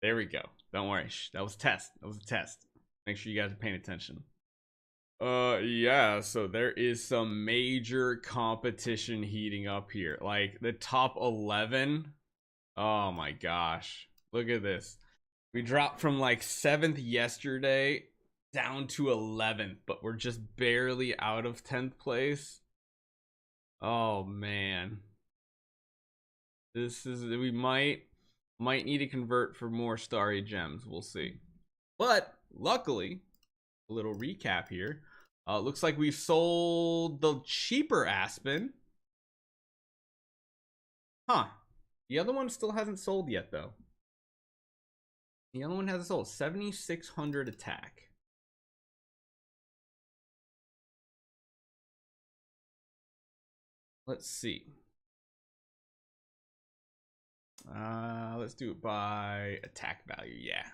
There we go. Don't worry. Shh, that was a test. That was a test. Make sure you guys are paying attention. Yeah, so there is some major competition heating up here. Like the top 11. Oh my gosh. Look at this. We dropped from like 7th yesterday down to 11th, but we're just barely out of 10th place. Oh man. This is, we might need to convert for more starry gems. We'll see. But luckily, a little recap here. Looks like we sold the cheaper Aspen. Huh. The other one still hasn't sold yet, though. The other one hasn't sold. 7,600 attack. Let's see. Let's do it by attack value. Yeah.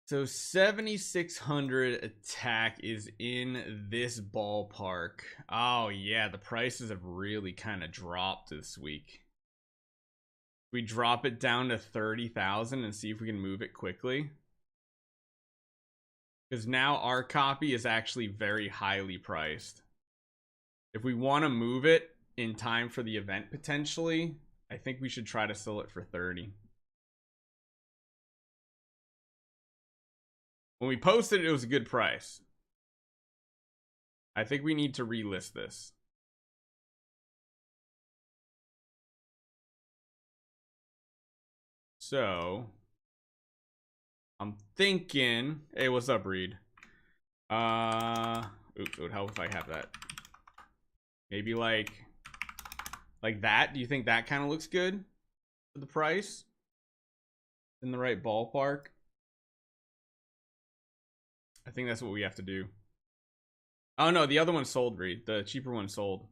So 7,600 attack is in this ballpark. Oh yeah, the prices have really kind of dropped this week. We drop it down to 30,000 and see if we can move it quickly. Because now our copy is actually very highly priced. If we want to move it in time for the event potentially, I think we should try to sell it for 30. When we posted it, it was a good price. I think we need to relist this. So I'm thinking, hey, what's up, Reed? Oops, it would help if I have that. Maybe like that. Do you think that kind of looks good for the price? In the right ballpark? I think that's what we have to do. Oh no, the other one sold, Reed. The cheaper one sold.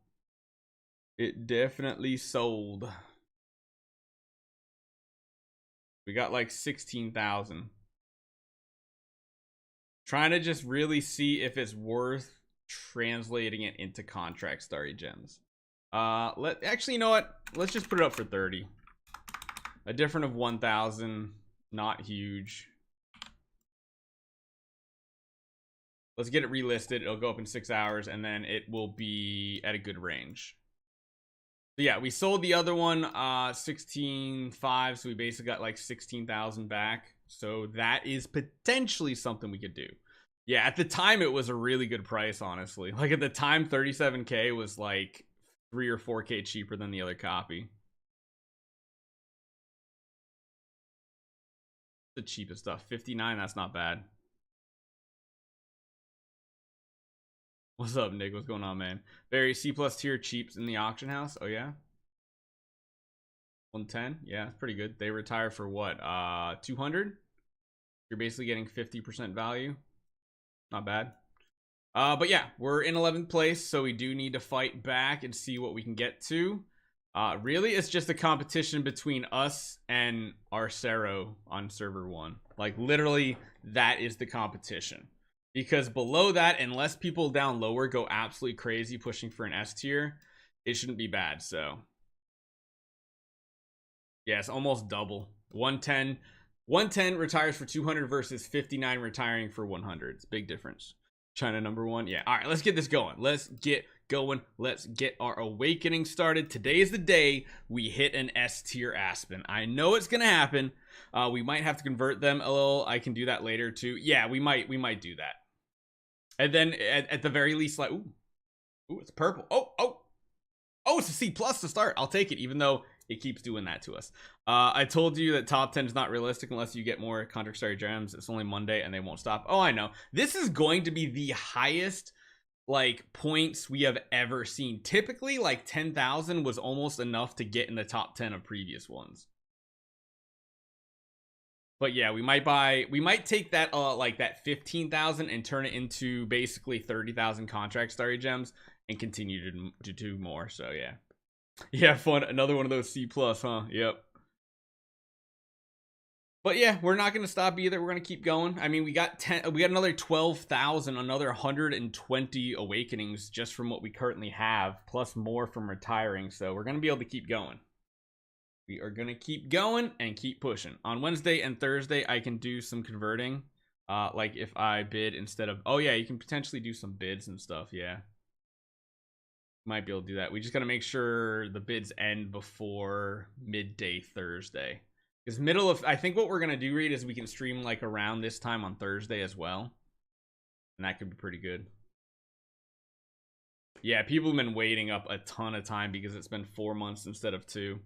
It definitely sold. We got like 16,000. Trying to just really see if it's worth translating it into contract starry gems. Actually, you know what? Let's just put it up for 30. A difference of 1,000. Not huge. Let's get it relisted. It'll go up in 6 hours, and then it will be at a good range. So yeah, we sold the other one 16.5, so we basically got like 16,000 back. So that is potentially something we could do. Yeah, at the time it was a really good price, honestly. Like at the time, 37K was like 3 or 4K cheaper than the other copy. The cheapest stuff, 59. That's not bad. What's up, Nick? What's going on, man? Very C+ tier cheaps in the auction house. Oh yeah, 110. Yeah, pretty good. They retire for what? 200. You're basically getting 50% value. Not bad. But yeah, we're in 11th place, so we do need to fight back and see what we can get to. Really, it's just a competition between us and Arcero on server 1. Like literally, that is the competition. Because below that, unless people down lower go absolutely crazy pushing for an S tier, it shouldn't be bad. So yeah, it's almost double. 110 retires for 200 versus 59 retiring for 100. It's a big difference. China #1. Yeah. All right, let's get this going. Let's get going. Let's get our awakening started. Today is the day we hit an S tier Aspen. I know it's gonna happen. We might have to convert them a little. I can do that later too. Yeah, we might do that. And then at the very least, like, ooh, it's purple. Oh, it's a C+ to start. I'll take it, even though it keeps doing that to us. I told you that top 10 is not realistic unless you get more contract starry gems. It's only Monday and they won't stop. Oh, I know. This is going to be the highest like points we have ever seen. Typically, like 10,000 was almost enough to get in the top 10 of previous ones. But yeah, we might take that like that 15,000 and turn it into basically 30,000 contract starry gems and continue to do more. So yeah, fun. Another one of those C+, huh? Yep. But yeah, we're not going to stop either. We're going to keep going. I mean, we got another 12,000, another 120 awakenings just from what we currently have, plus more from retiring. So we're going to be able to keep going. We are going to keep going and keep pushing. On Wednesday and Thursday, I can do some converting. Like if I bid instead of... Oh, yeah, you can potentially do some bids and stuff. Yeah. Might be able to do that. We just got to make sure the bids end before midday Thursday. Because middle of... I think what we're going to do, Reed, is we can stream like around this time on Thursday as well. And that could be pretty good. Yeah, people have been waiting up a ton of time because it's been 4 months instead of 2.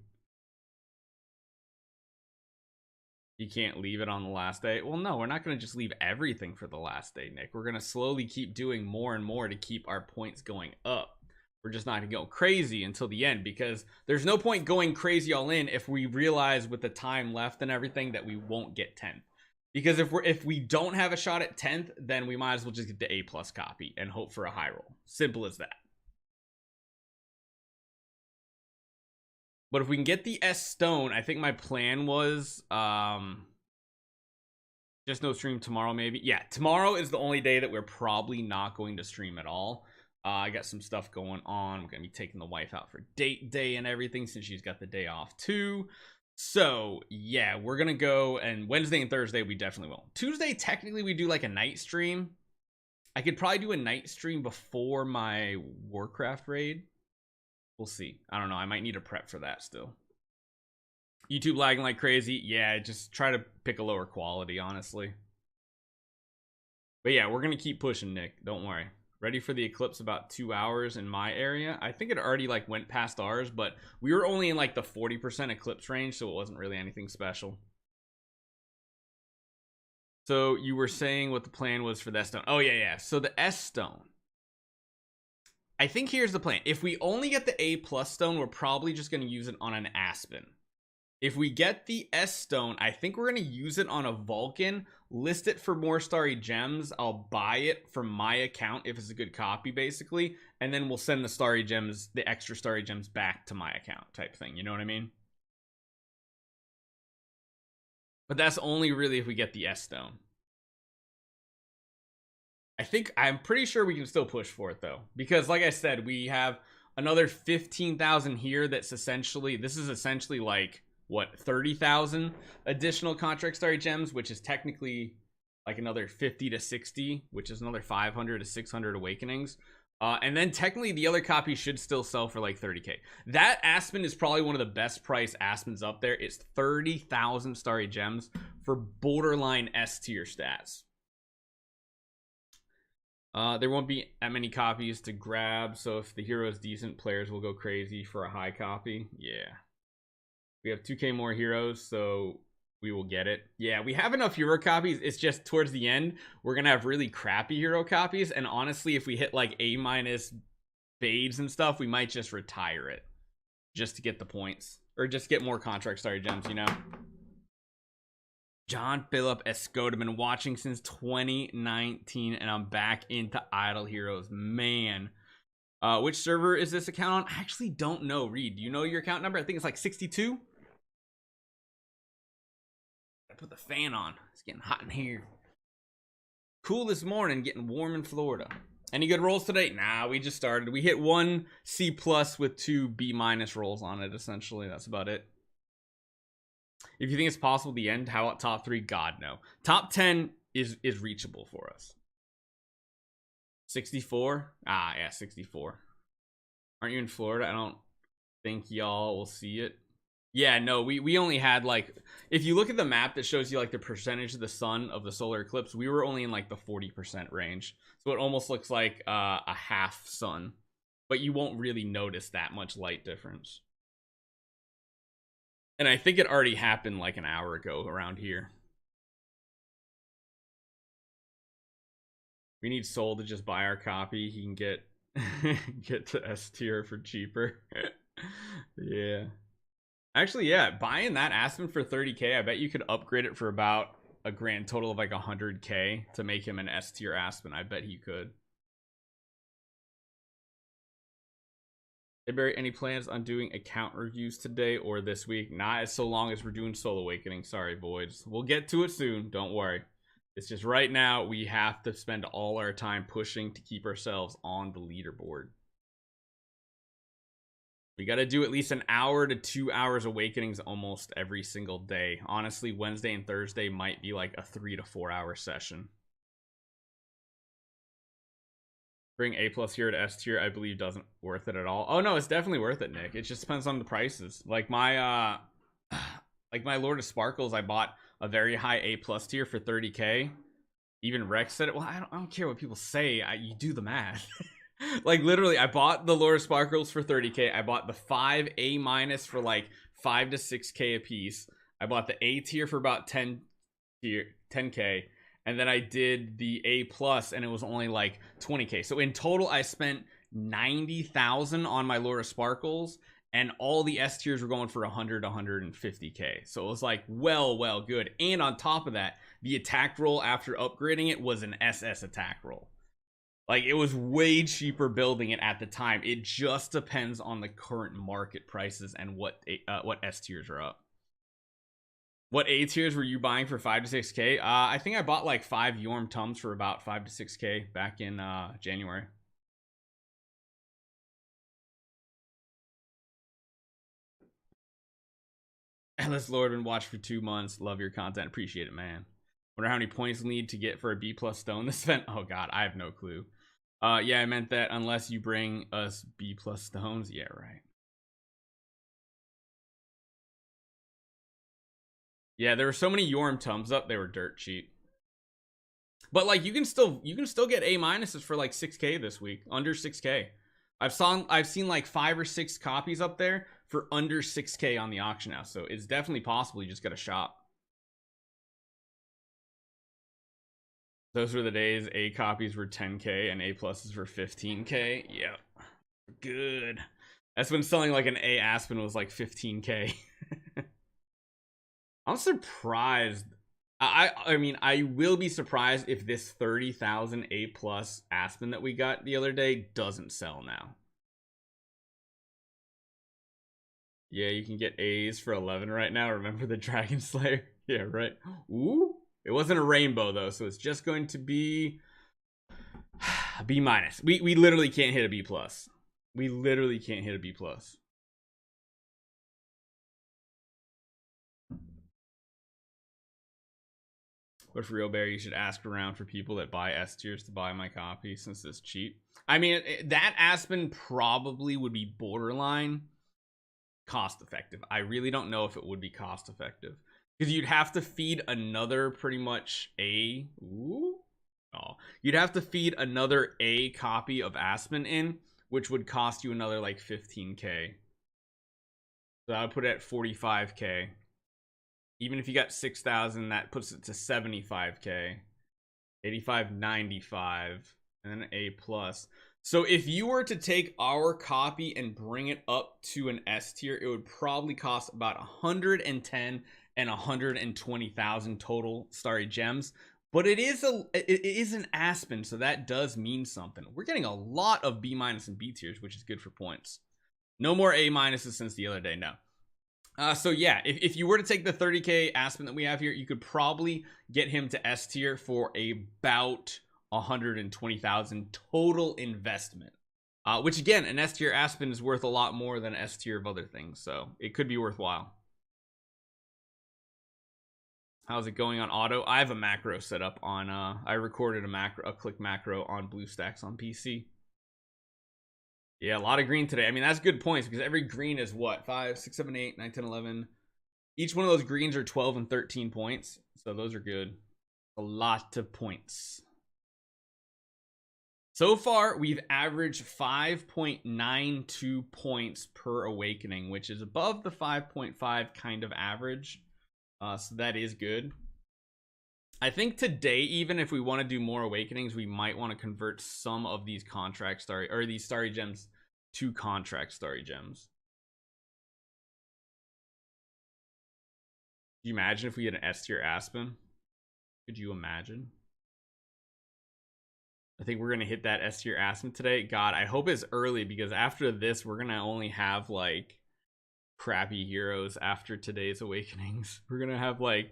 You can't leave it on the last day. Well, no, we're not going to just leave everything for the last day, Nick. We're going to slowly keep doing more and more to keep our points going up. We're just not going to go crazy until the end, because there's no point going crazy all in if we realize with the time left and everything that we won't get 10th. Because if we don't have a shot at 10th, then we might as well just get the A+ copy and hope for a high roll. Simple as that. But if we can get the S stone, I think my plan was just no stream tomorrow, maybe. Yeah, tomorrow is the only day that we're probably not going to stream at all. I got some stuff going on. I'm going to be taking the wife out for date day and everything since she's got the day off too. So, yeah, we're going to go, and Wednesday and Thursday we definitely will. Tuesday, technically, we do like a night stream. I could probably do a night stream before my Warcraft raid. We'll see. I don't know. I might need a prep for that still. YouTube lagging like crazy. Yeah, just try to pick a lower quality, honestly. But yeah, we're going to keep pushing, Nick. Don't worry. Ready for the eclipse about 2 hours in my area. I think it already like went past ours, but we were only in like the 40% eclipse range, so it wasn't really anything special. So you were saying what the plan was for that stone. Oh, yeah. So the S stone. I think here's the plan. If we only get the A+ stone, we're probably just going to use it on an Aspen. If we get the S stone, I think we're going to use it on a Vulcan, list it for more starry gems. I'll buy it from my account if it's a good copy, basically. And then we'll send the starry gems, the extra starry gems, back to my account type thing. You know what I mean? But that's only really if we get the S stone. I'm pretty sure we can still push for it though, because like I said, we have another 15,000 here. This is essentially like what, 30,000 additional contract starry gems, which is technically like another 50 to 60, which is another 500 to 600 awakenings. And then technically the other copy should still sell for like 30k. That Aspen is probably one of the best price Aspens up there. It's 30,000 starry gems for borderline S tier stats. There won't be that many copies to grab, so if the hero is decent, players will go crazy for a high copy. Yeah. We have 2k more heroes, so we will get it. Yeah, we have enough hero copies. It's just towards the end, we're going to have really crappy hero copies, and honestly, if we hit like A- Babes and stuff, we might just retire it just to get the points, or just get more contract starry gems, you know? John Philip Escoda, been watching since 2019, and I'm back into Idle Heroes. Man, which server is this account on? I actually don't know. Reed, do you know your account number? I think it's like 62. I put the fan on. It's getting hot in here. Cool this morning, getting warm in Florida. Any good rolls today? Nah, we just started. We hit 1 C+ with 2 B- rolls on it, essentially. That's about it. If you think it's possible the end, how about top 3? God, no. Top 10 is reachable for us. 64? Ah, yeah, 64. Aren't you in Florida? I don't think y'all will see it. Yeah, no, we only had like, if you look at the map that shows you like the percentage of the sun of the solar eclipse, we were only in like the 40% range. So it almost looks like a half sun, but you won't really notice that much light difference. And I think it already happened like an hour ago around here. We need Soul to just buy our copy. He can get get to S tier for cheaper. Yeah. Actually, yeah, buying that Aspen for 30k, I bet you could upgrade it for about a grand total of like 100k to make him an S tier Aspen. I bet he could. Hey Barry, any plans on doing account reviews today or this week? Not as so long as we're doing Soul Awakening. Sorry, Voids. We'll get to it soon. Don't worry. It's just right now we have to spend all our time pushing to keep ourselves on the leaderboard. We got to do at least an hour to 2 hours awakenings almost every single day. Honestly, Wednesday and Thursday might be like a 3 to 4 hour session. Bring A plus here to S tier, I believe doesn't worth it at all. Oh no, it's definitely worth it, Nick. It just depends on the prices. Like my Lord of Sparkles, I bought a very high A plus tier for 30k. Even Rex said it. Well, I don't care what people say. You do the math. Like literally, I bought the Lord of Sparkles for 30k. I bought the 5 A minus for like 5 to 6k a piece. I bought the A tier for about 10k. And then I did the A plus and it was only like 20k. So in total, I spent 90,000 on my Lord of Sparkles, and all the S tiers were going for 100 to 150k. So it was like well good. And on top of that, the attack roll after upgrading it was an SS attack roll. Like it was way cheaper building it at the time. It just depends on the current market prices and what S tiers are up. What A tiers were you buying for 5 to 6k? I think I bought like 5 Yorm Tums for about 5 to 6k back in January. Endless Lord, been watched for 2 months. Love your content. Appreciate it, man. Wonder how many points you need to get for a B plus stone this event. Oh god, I have no clue. Yeah, I meant that unless you bring us B plus stones. Yeah, right. Yeah, there were so many Yorm Tums up, they were dirt cheap. But like you can still get A minuses for like 6k this week, under 6k. I've seen like 5 or 6 copies up there for under 6k on the auction house. So it's definitely possible. You just got to shop. Those were the days A copies were 10k and A pluses were 15k. Yeah, good. That's when selling like an A Aspen was like 15k. I'm surprised. I mean, I will be surprised if this 30,000 A plus Aspen that we got the other day doesn't sell now. Yeah, you can get A's for 11 right now. Remember the Dragon Slayer? Yeah, right. Ooh, it wasn't a rainbow though, so it's just going to be B minus. We literally can't hit a B plus. We literally can't hit a B plus. But for real, Barry, you should ask around for people that buy S tiers to buy my copy since it's cheap. I mean, that Aspen probably would be borderline cost effective. I really don't know if it would be cost effective because you'd have to feed another pretty much A. Ooh. Oh, you'd have to feed another A copy of Aspen in, which would cost you another like 15k. So I would put it at 45k. Even if you got 6,000, that puts it to 75k. 85, 95, and then A plus. So if you were to take our copy and bring it up to an S tier, it would probably cost about 110 and 120,000 total starry gems. But it is an Aspen, so that does mean something. We're getting a lot of B minus and B tiers, which is good for points. No more A minuses since the other day. No. So yeah, if you were to take the 30k Aspen that we have here, you could probably get him to S tier for about 120,000 total investment. Which again, an S tier Aspen is worth a lot more than an S tier of other things, so it could be worthwhile. How's it going on auto? I have a macro set up on I recorded a click macro on BlueStacks on PC. Yeah, a lot of green today. I mean, that's good points because every green is what? 5, 6, 7, 8, 9, 10, 11. Each one of those greens are 12 and 13 points. So those are good. A lot of points. So far, we've averaged 5.92 points per awakening, which is above the 5.5 kind of average. So that is good. I think today, even if we want to do more awakenings, we might want to convert some of these contract starry or these starry gems to contract starry gems. Could you imagine if we had an S tier Aspen? Could you imagine? I think we're gonna hit that S tier Aspen today. God, I hope it's early because after this, we're gonna only have like crappy heroes after today's awakenings. We're gonna have like,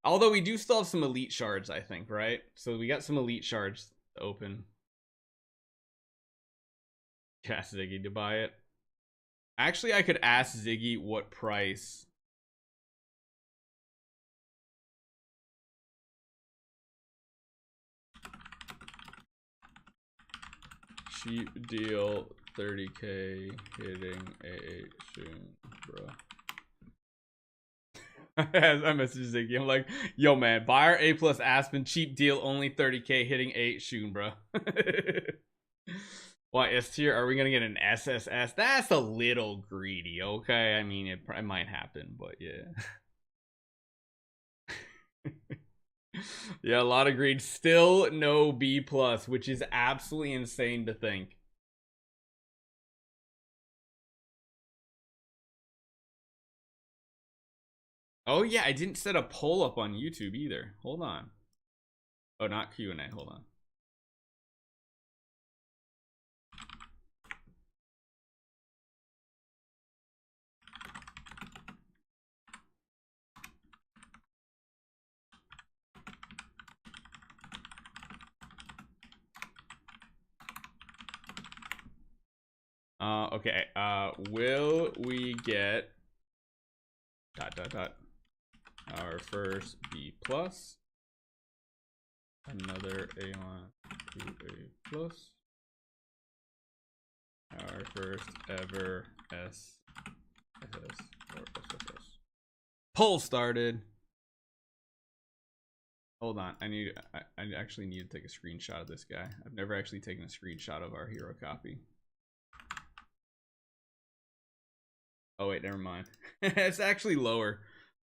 although we do still have some elite shards, I think, right? So we got some elite shards to open. Yes, Ziggy to buy it. Actually, I could ask Ziggy what price. Cheap deal, 30K hitting AA soon, bro. I messaged Ziggy. I'm like, yo, man, buy our A plus Aspen, cheap deal, only 30K hitting 8 soon, bro. Why S tier? Are we gonna get an SSS? That's a little greedy, okay? I mean, it might happen, but yeah. Yeah, a lot of greed. Still no B plus, which is absolutely insane to think. Oh yeah, I didn't set a poll up on YouTube either. Hold on. Oh, not Q&A. Hold on. Okay. Will we get our first B plus, another A1 to A plus, our first ever S or SSS. Poll started. Hold on, I actually need to take a screenshot of this guy. I've never actually taken a screenshot of our hero copy. Oh wait, never mind. It's actually lower.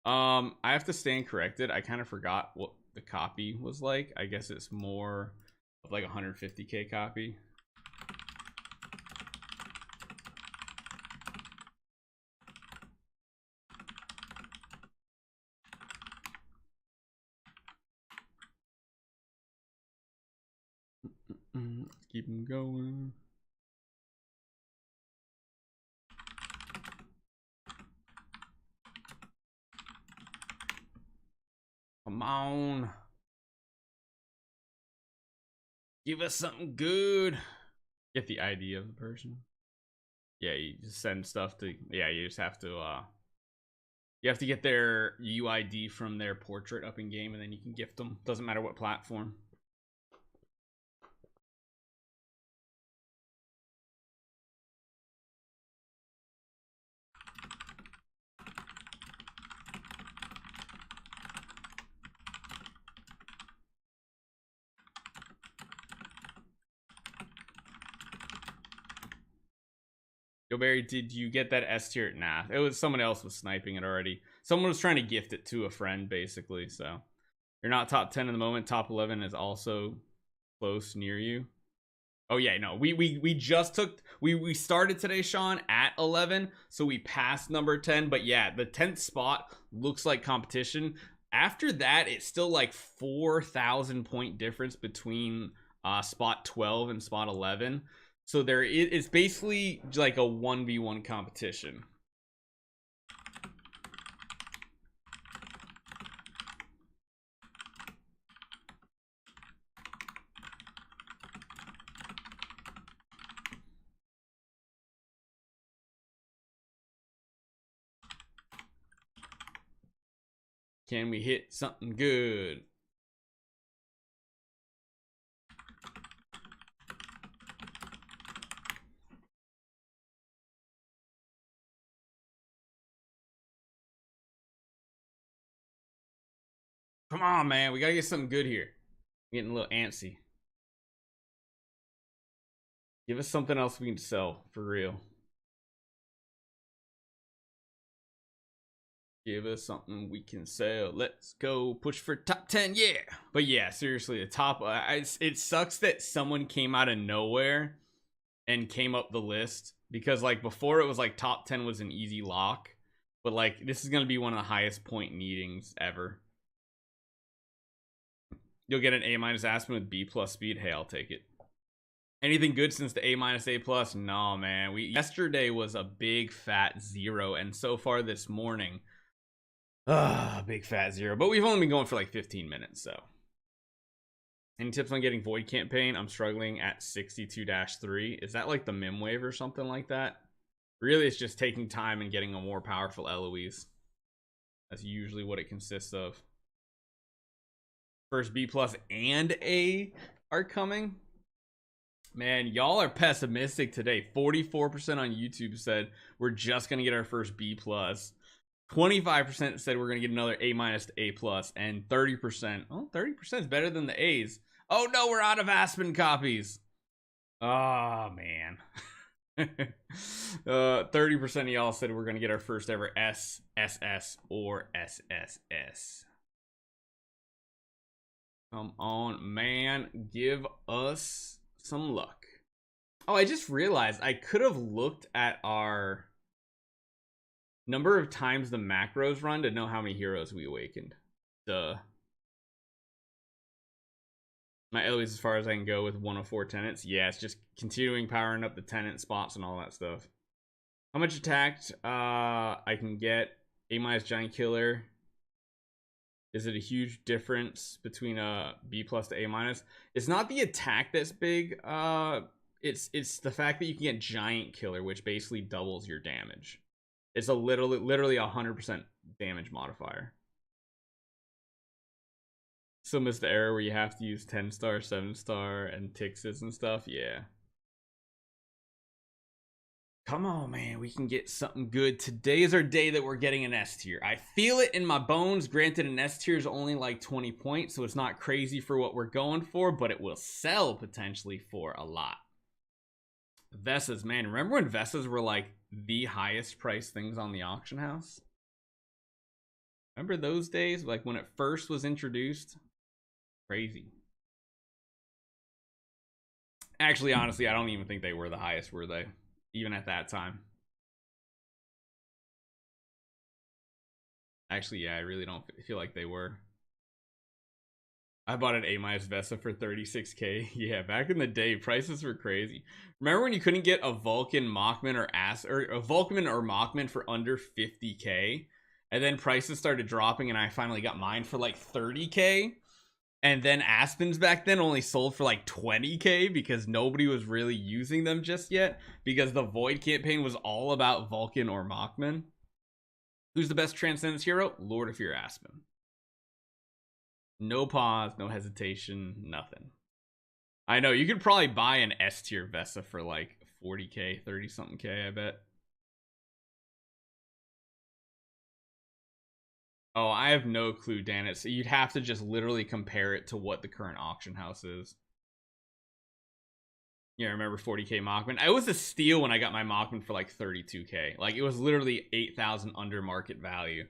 I have to stand corrected. I kind of forgot what the copy was like. I guess it's more of like 150K copy. Let's keep him going. Come on. Give us something good. Get the ID of the person. Yeah, you just send stuff to, yeah, you just have to you have to get their UID from their portrait up in game, and then you can gift them. Doesn't matter what platform. Yo, Barry, did you get that S tier? Nah, it was someone else was sniping it already. Someone was trying to gift it to a friend, basically. So you're not top 10 in the moment. Top 11 is also close near you. Oh yeah, no, we just took we started today, Sean, at 11, so we passed number 10. But yeah, the 10th spot looks like competition. After that, it's still like 4,000 point difference between spot 12 and spot 11. So it's basically like a 1v1 competition. Can we hit something good? Come on, man. We gotta get something good here. I'm getting a little antsy. Give us something else we can sell for real. Give us something we can sell. Let's go push for top 10. Yeah. But yeah, seriously, the top. It sucks that someone came out of nowhere and came up the list, because like before it was like top 10 was an easy lock, but like this is gonna be one of the highest point needings ever. You'll get an A minus Aspen with B plus speed. Hey, I'll take it. Anything good since the A minus A plus? No, man. Yesterday was a big fat 0, and so far this morning, big fat 0. But we've only been going for like 15 minutes, so. Any tips on getting Void Campaign? I'm struggling at 62-3. Is that like the Mim wave or something like that? Really, it's just taking time and getting a more powerful Eloise. That's usually what it consists of. First B plus and A are coming. Man, y'all are pessimistic today. 44% on YouTube said we're just gonna get our first B plus. 25% said we're gonna get another A minus to A plus, and 30%. Oh, 30% is better than the A's. Oh no, we're out of Aspen copies. Oh man. 30% of y'all said we're gonna get our first ever S, SS, or SSS. Come on, man. Give us some luck. Oh, I just realized I could have looked at our number of times the macros run to know how many heroes we awakened. Duh. My Eloise as far as I can go with 104 tenants. Yeah, it's just continuing powering up the tenant spots and all that stuff. How much attacked I can get? A minus giant killer. Is it a huge difference between a B plus to A minus? It's not the attack that's big. It's the fact that you can get giant killer, which basically doubles your damage. It's a literally 100% damage modifier. So miss the era where you have to use 10-star, 7-star, and Tixes and stuff. Yeah. Come on, man. We can get something good. Today is our day that we're getting an S tier. I feel it in my bones. Granted, an S tier is only like 20 points, so it's not crazy for what we're going for, but it will sell potentially for a lot. Vessas, man. Remember when Vessas were like the highest priced things on the auction house? Remember those days? Like when it first was introduced? Crazy. Actually, honestly, I don't even think they were the highest, were they? Even at that time. Actually, yeah, I really don't feel like they were. I bought an A minus Vesa for 36k. Yeah, back in the day, prices were crazy. Remember when you couldn't get a Vulcan Machman or a Vulcan or Machman for under 50k? And then prices started dropping and I finally got mine for like 30k. And then Aspens back then only sold for like 20k because nobody was really using them just yet, because the Void campaign was all about Vulcan or Machman. Who's the best Transcendence hero? Lord of Fear Aspen. No pause, no hesitation, nothing. I know, you could probably buy an S tier Vesa for like 40k, 30 something k, I bet. Oh, I have no clue, Dan. So you'd have to just literally compare it to what the current auction house is. Yeah, I remember 40k Machman. I was a steal when I got my Machman for like 32k. Like, it was literally 8,000 under market value.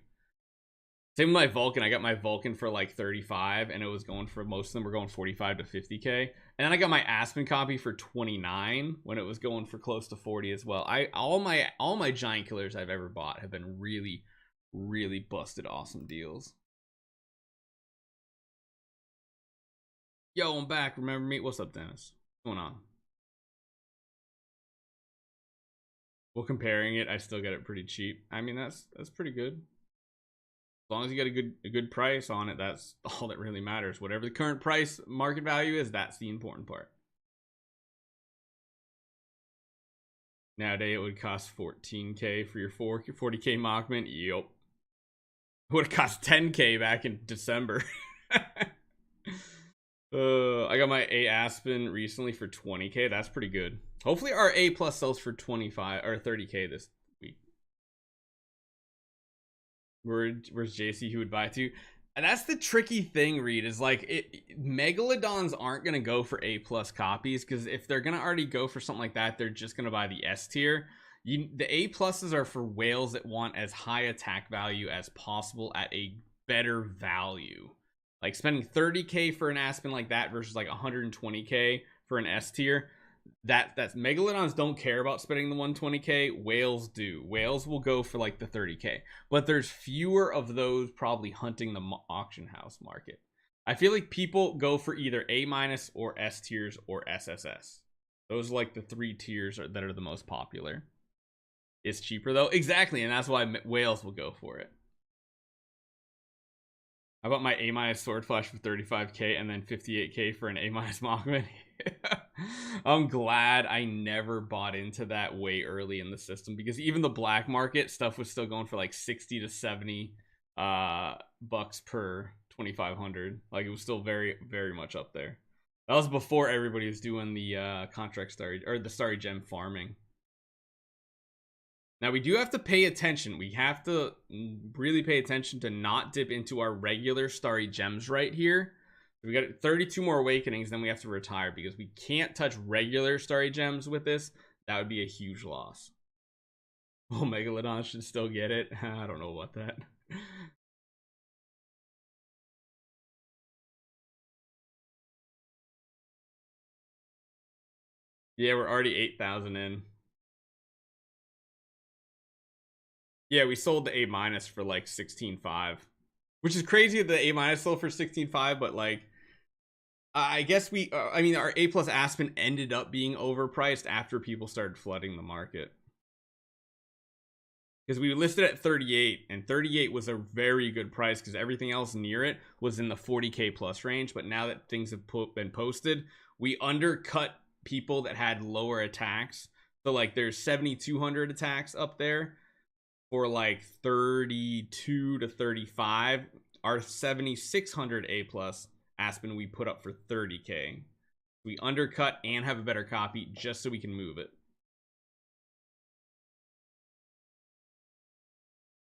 Same with my Vulcan. I got my Vulcan for like 35, and it was going for, most of them were going 45 to 50k. And then I got my Aspen copy for 29 when it was going for close to 40 as well. All my giant killers I've ever bought have been really busted awesome deals. Yo, I'm back. Remember me? What's up, Dennis? What's going on? Well, comparing it, I still get it pretty cheap. I mean, that's pretty good. As long as you get a good price on it, that's all that really matters. Whatever the current price market value is, that's the important part. Nowadays, it would cost 14k for your 40k Machman. Yup. It would have cost 10k back in December. I got my A Aspen recently for 20k. That's pretty good. Hopefully our A plus sells for 25 or 30k this week. Where's JC who would buy to? And that's the tricky thing, Reed, is like Megalodons aren't gonna go for A plus copies, because if they're gonna already go for something like that, they're just gonna buy the S tier. The A pluses are for whales that want as high attack value as possible at a better value. Like spending 30k for an Aspen like that versus like 120k for an S tier. That's Megalodons don't care about spending the 120k. Whales do. Whales will go for like the 30k, but there's fewer of those probably hunting the auction house market. I feel like people go for either A minus or S tiers or SSS. Those are like the 3 tiers that are the most popular. It's cheaper though, exactly, and that's why whales will go for it. I bought my A minus Sword Flash for 35k and then 58k for an A minus Machman. I'm glad I never bought into that way early in the system, because even the black market stuff was still going for like 60 to 70 bucks per 2500. Like, it was still very, very much up there. That was before everybody was doing the contract starry, or the starry gem farming. Now we do have to pay attention. We have to really pay attention to not dip into our regular starry gems right here. We got 32 more awakenings, then we have to retire, because we can't touch regular starry gems with this. That would be a huge loss. Oh, Megalodon should still get it. I don't know about that. Yeah, we're already 8,000 in. Yeah, we sold the A- for like 16.5, which is crazy that the A- sold for 16.5, but like, I guess I mean, our A+ Aspen ended up being overpriced after people started flooding the market. Because we listed at 38, and 38 was a very good price, because everything else near it was in the 40k plus range. But now that things have been posted, we undercut people that had lower attacks. So like, there's 7,200 attacks up there for like 32 to 35. Our 7,600 A+ Aspen we put up for 30k. We undercut and have a better copy just so we can move it.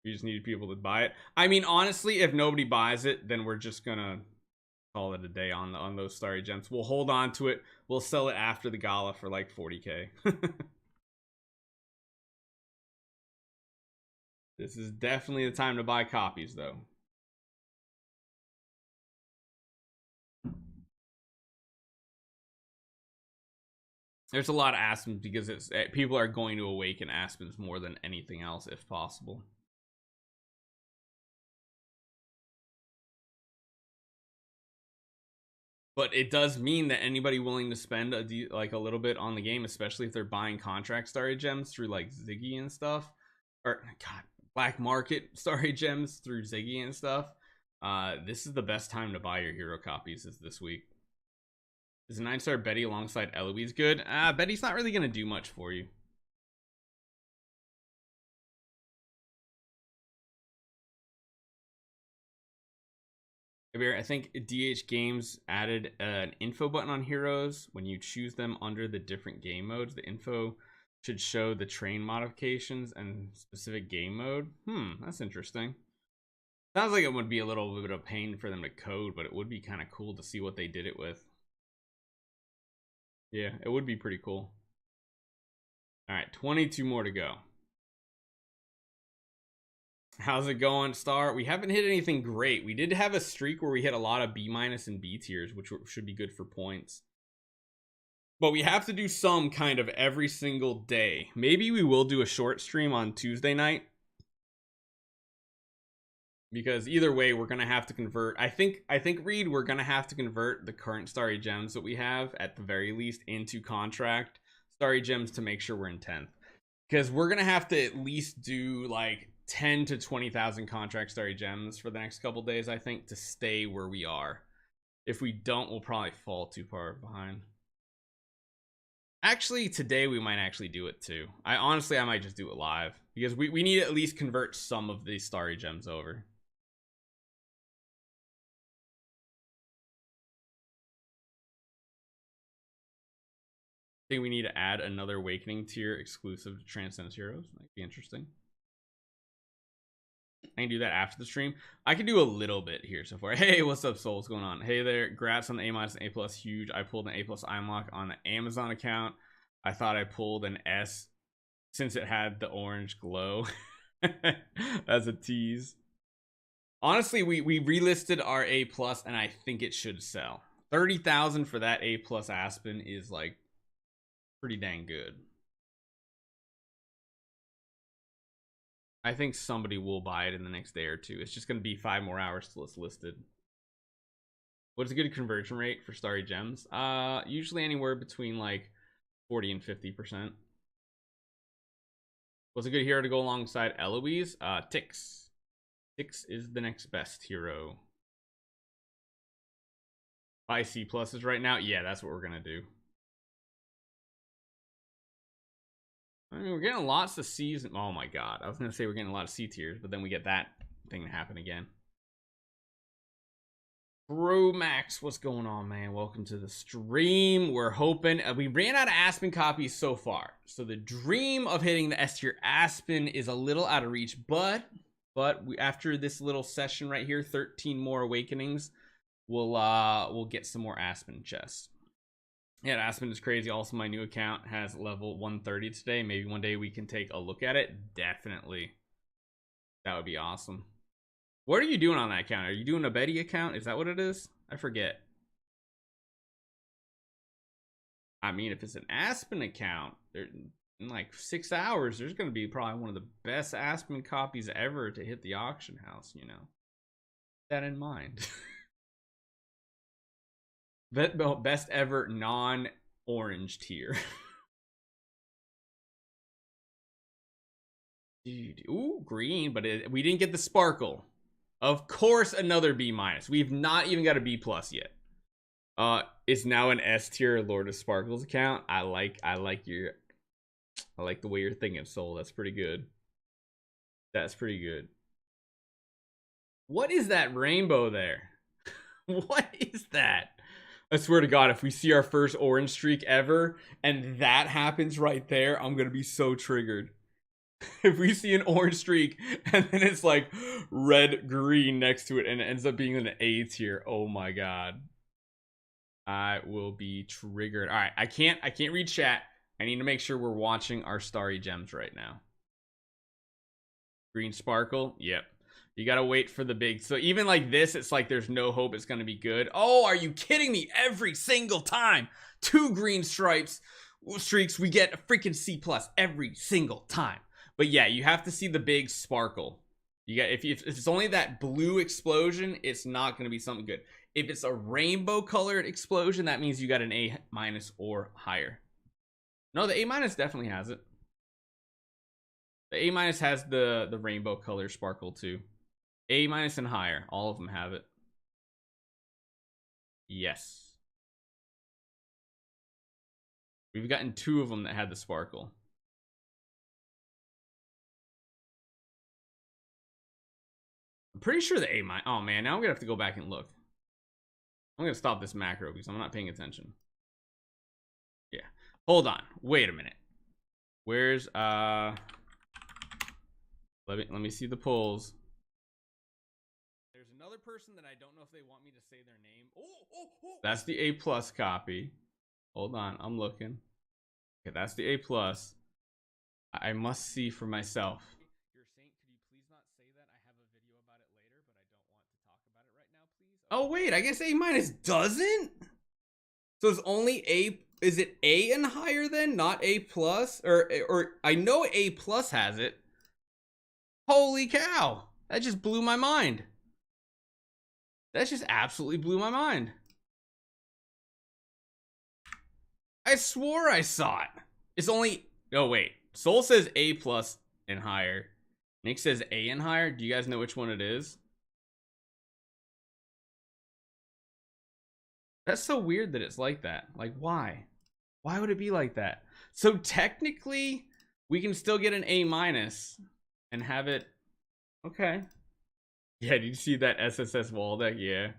We just need people to buy it. I mean, honestly, if nobody buys it, then we're just gonna call it a day on those starry gems. We'll hold on to it. We'll sell it after the gala for like 40k. This is definitely the time to buy copies, though. There's a lot of Aspens, because people are going to awaken Aspens more than anything else, if possible. But it does mean that anybody willing to spend like a little bit on the game, especially if they're buying contract starry gems through like Ziggy and stuff, or God, black market starry gems through Ziggy and stuff, this is the best time to buy your hero copies, is this week. Is a 9-star Betty alongside Eloise good? Betty's not really gonna do much for you. I think DH Games added an info button on heroes. When you choose them under the different game modes, the info should show the train modifications and specific game mode. That's interesting. Sounds like it would be a little bit of a pain for them to code, but it would be kind of cool to see what they did it with. Yeah, it would be pretty cool. All right, 22 more to go. How's it going, Star? We haven't hit anything great. We did have a streak where we hit a lot of B- and B tiers, which should be good for points. But we have to do some kind of every single day. Maybe we will do a short stream on Tuesday night, because either way we're gonna have to convert. I think Reed, we're gonna have to convert the current starry gems that we have at the very least into contract starry gems to make sure we're in 10th, because we're gonna have to at least do like 10 to 20,000 contract starry gems for the next couple days, I think, to stay where we are. If we don't, we'll probably fall too far behind. Actually, today we might actually do it too. I might just do it live, because we need to at least convert some of these starry gems over. I think we need to add another awakening tier exclusive to Transcendence Heroes. Might be interesting. I can do that after the stream. I can do a little bit here so far. Hey, what's up, Soul? What's going on? Hey there. Congrats on the A- and A+. Huge. I pulled an A+ unlock on the Amazon account. I thought I pulled an S since it had the orange glow. As a tease. Honestly, we relisted our A+, and I think it should sell. 30,000 for that A+ Aspen is like pretty dang good. I think somebody will buy it in the next day or two. It's just going to be 5 more hours till it's listed. What's a good conversion rate for starry gems? Usually anywhere between like 40 and 50%. What's a good hero to go alongside Eloise? Tix. Tix is the next best hero. Buy C pluses right now? Yeah, that's what we're gonna do. I mean, we're getting lots of C's. Oh my god. I was going to say we're getting a lot of C tiers, but then we get that thing to happen again. Bro Max, what's going on, man? Welcome to the stream. We're hoping we ran out of Aspen copies so far, so the dream of hitting the S tier Aspen is a little out of reach, but after this little session right here, 13 more awakenings, we'll get some more Aspen chests. Yeah, Aspen is crazy. Also, my new account has level 130 today. Maybe one day we can take a look at it. Definitely, that would be awesome. What are you doing on that account? Are you doing a Betty account? Is that what it is? I forget. I mean, if it's an Aspen account, in like 6 hours, there's going to be probably one of the best Aspen copies ever to hit the auction house, you know. Keep that in mind. Best ever non-orange tier. Dude, ooh, green, but we didn't get the sparkle. Of course, another B minus. We've not even got a B plus yet. It's now an S tier Lord of Sparkles account. I like the way you're thinking, Soul. That's pretty good. That's pretty good. What is that rainbow there? What is that? I swear to God, if we see our first orange streak ever and that happens right there, I'm gonna be so triggered. If we see an orange streak and then it's like red green next to it and it ends up being an A tier, oh my god, I will be triggered. All right, I can't read chat. I need to make sure we're watching our starry gems right now. Green sparkle, yep. You gotta wait for the big. So even like this, it's like there's no hope it's gonna be good. Oh, are you kidding me? Every single time 2 green streaks, we get a freaking C plus every single time. But yeah, you have to see the big sparkle. You got if it's only that blue explosion, it's not going to be something good. If it's a rainbow colored explosion, that means you got an A minus or higher. No, the A minus definitely has it. The A minus has the rainbow color sparkle too. A minus and higher, all of them have it. Yes. We've gotten 2 of them that had the sparkle. I'm pretty sure the A minus. Oh man, now I'm gonna have to go back and look. I'm gonna stop this macro because I'm not paying attention. Yeah, hold on. Wait a minute. Where's let me see the polls. There's another person that I don't know if they want me to say their name. Oh. That's the A plus copy. Hold on, I'm looking. Okay, that's the A plus. I must see for myself. Oh wait, I guess A minus doesn't? So it's only A, is it A and higher then, not A plus? Or I know A plus has it. Holy cow, that just blew my mind. That just absolutely blew my mind. I swore I saw it. It's only, oh wait, Soul says A plus and higher. Nick says A and higher. Do you guys know which one it is? That's so weird that it's like that. Like, why? Why would it be like that? So technically, we can still get an A minus and have it. Okay. Yeah, did you see that SSS wall deck? Yeah.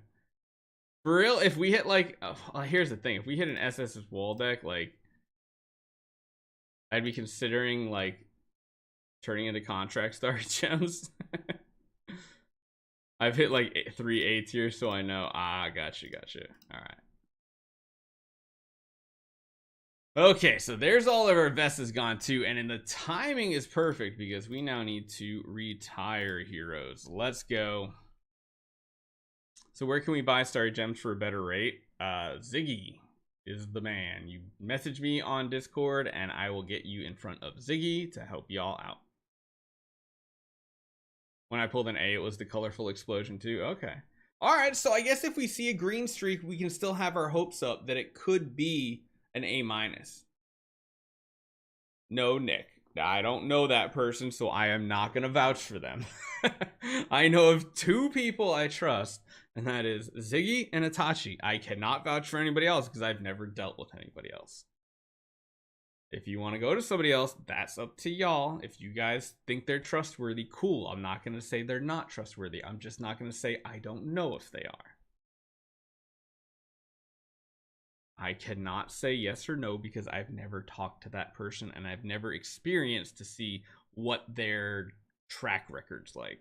For real, if we hit like, here's the thing. If we hit an SSS wall deck, like, I'd be considering like turning into contract star gems. I've hit like 3 A tiers, so I know. Ah, gotcha. All right. Okay, so there's all of our Vestas gone too, and then the timing is perfect because we now need to retire heroes. Let's go. So where can we buy starry gems for a better rate? Ziggy is the man. You message me on Discord, and I will get you in front of Ziggy to help y'all out. When I pulled an A, it was the colorful explosion too. Okay. All right, so I guess if we see a green streak, we can still have our hopes up that it could be an A minus. No, Nick. I don't know that person, so I am not going to vouch for them. I know of 2 people I trust, and that is Ziggy and Itachi. I cannot vouch for anybody else because I've never dealt with anybody else. If you want to go to somebody else, that's up to y'all. If you guys think they're trustworthy, cool. I'm not going to say they're not trustworthy. I'm just not going to say I don't know if they are. I cannot say yes or no because I've never talked to that person and I've never experienced to see what their track record's like.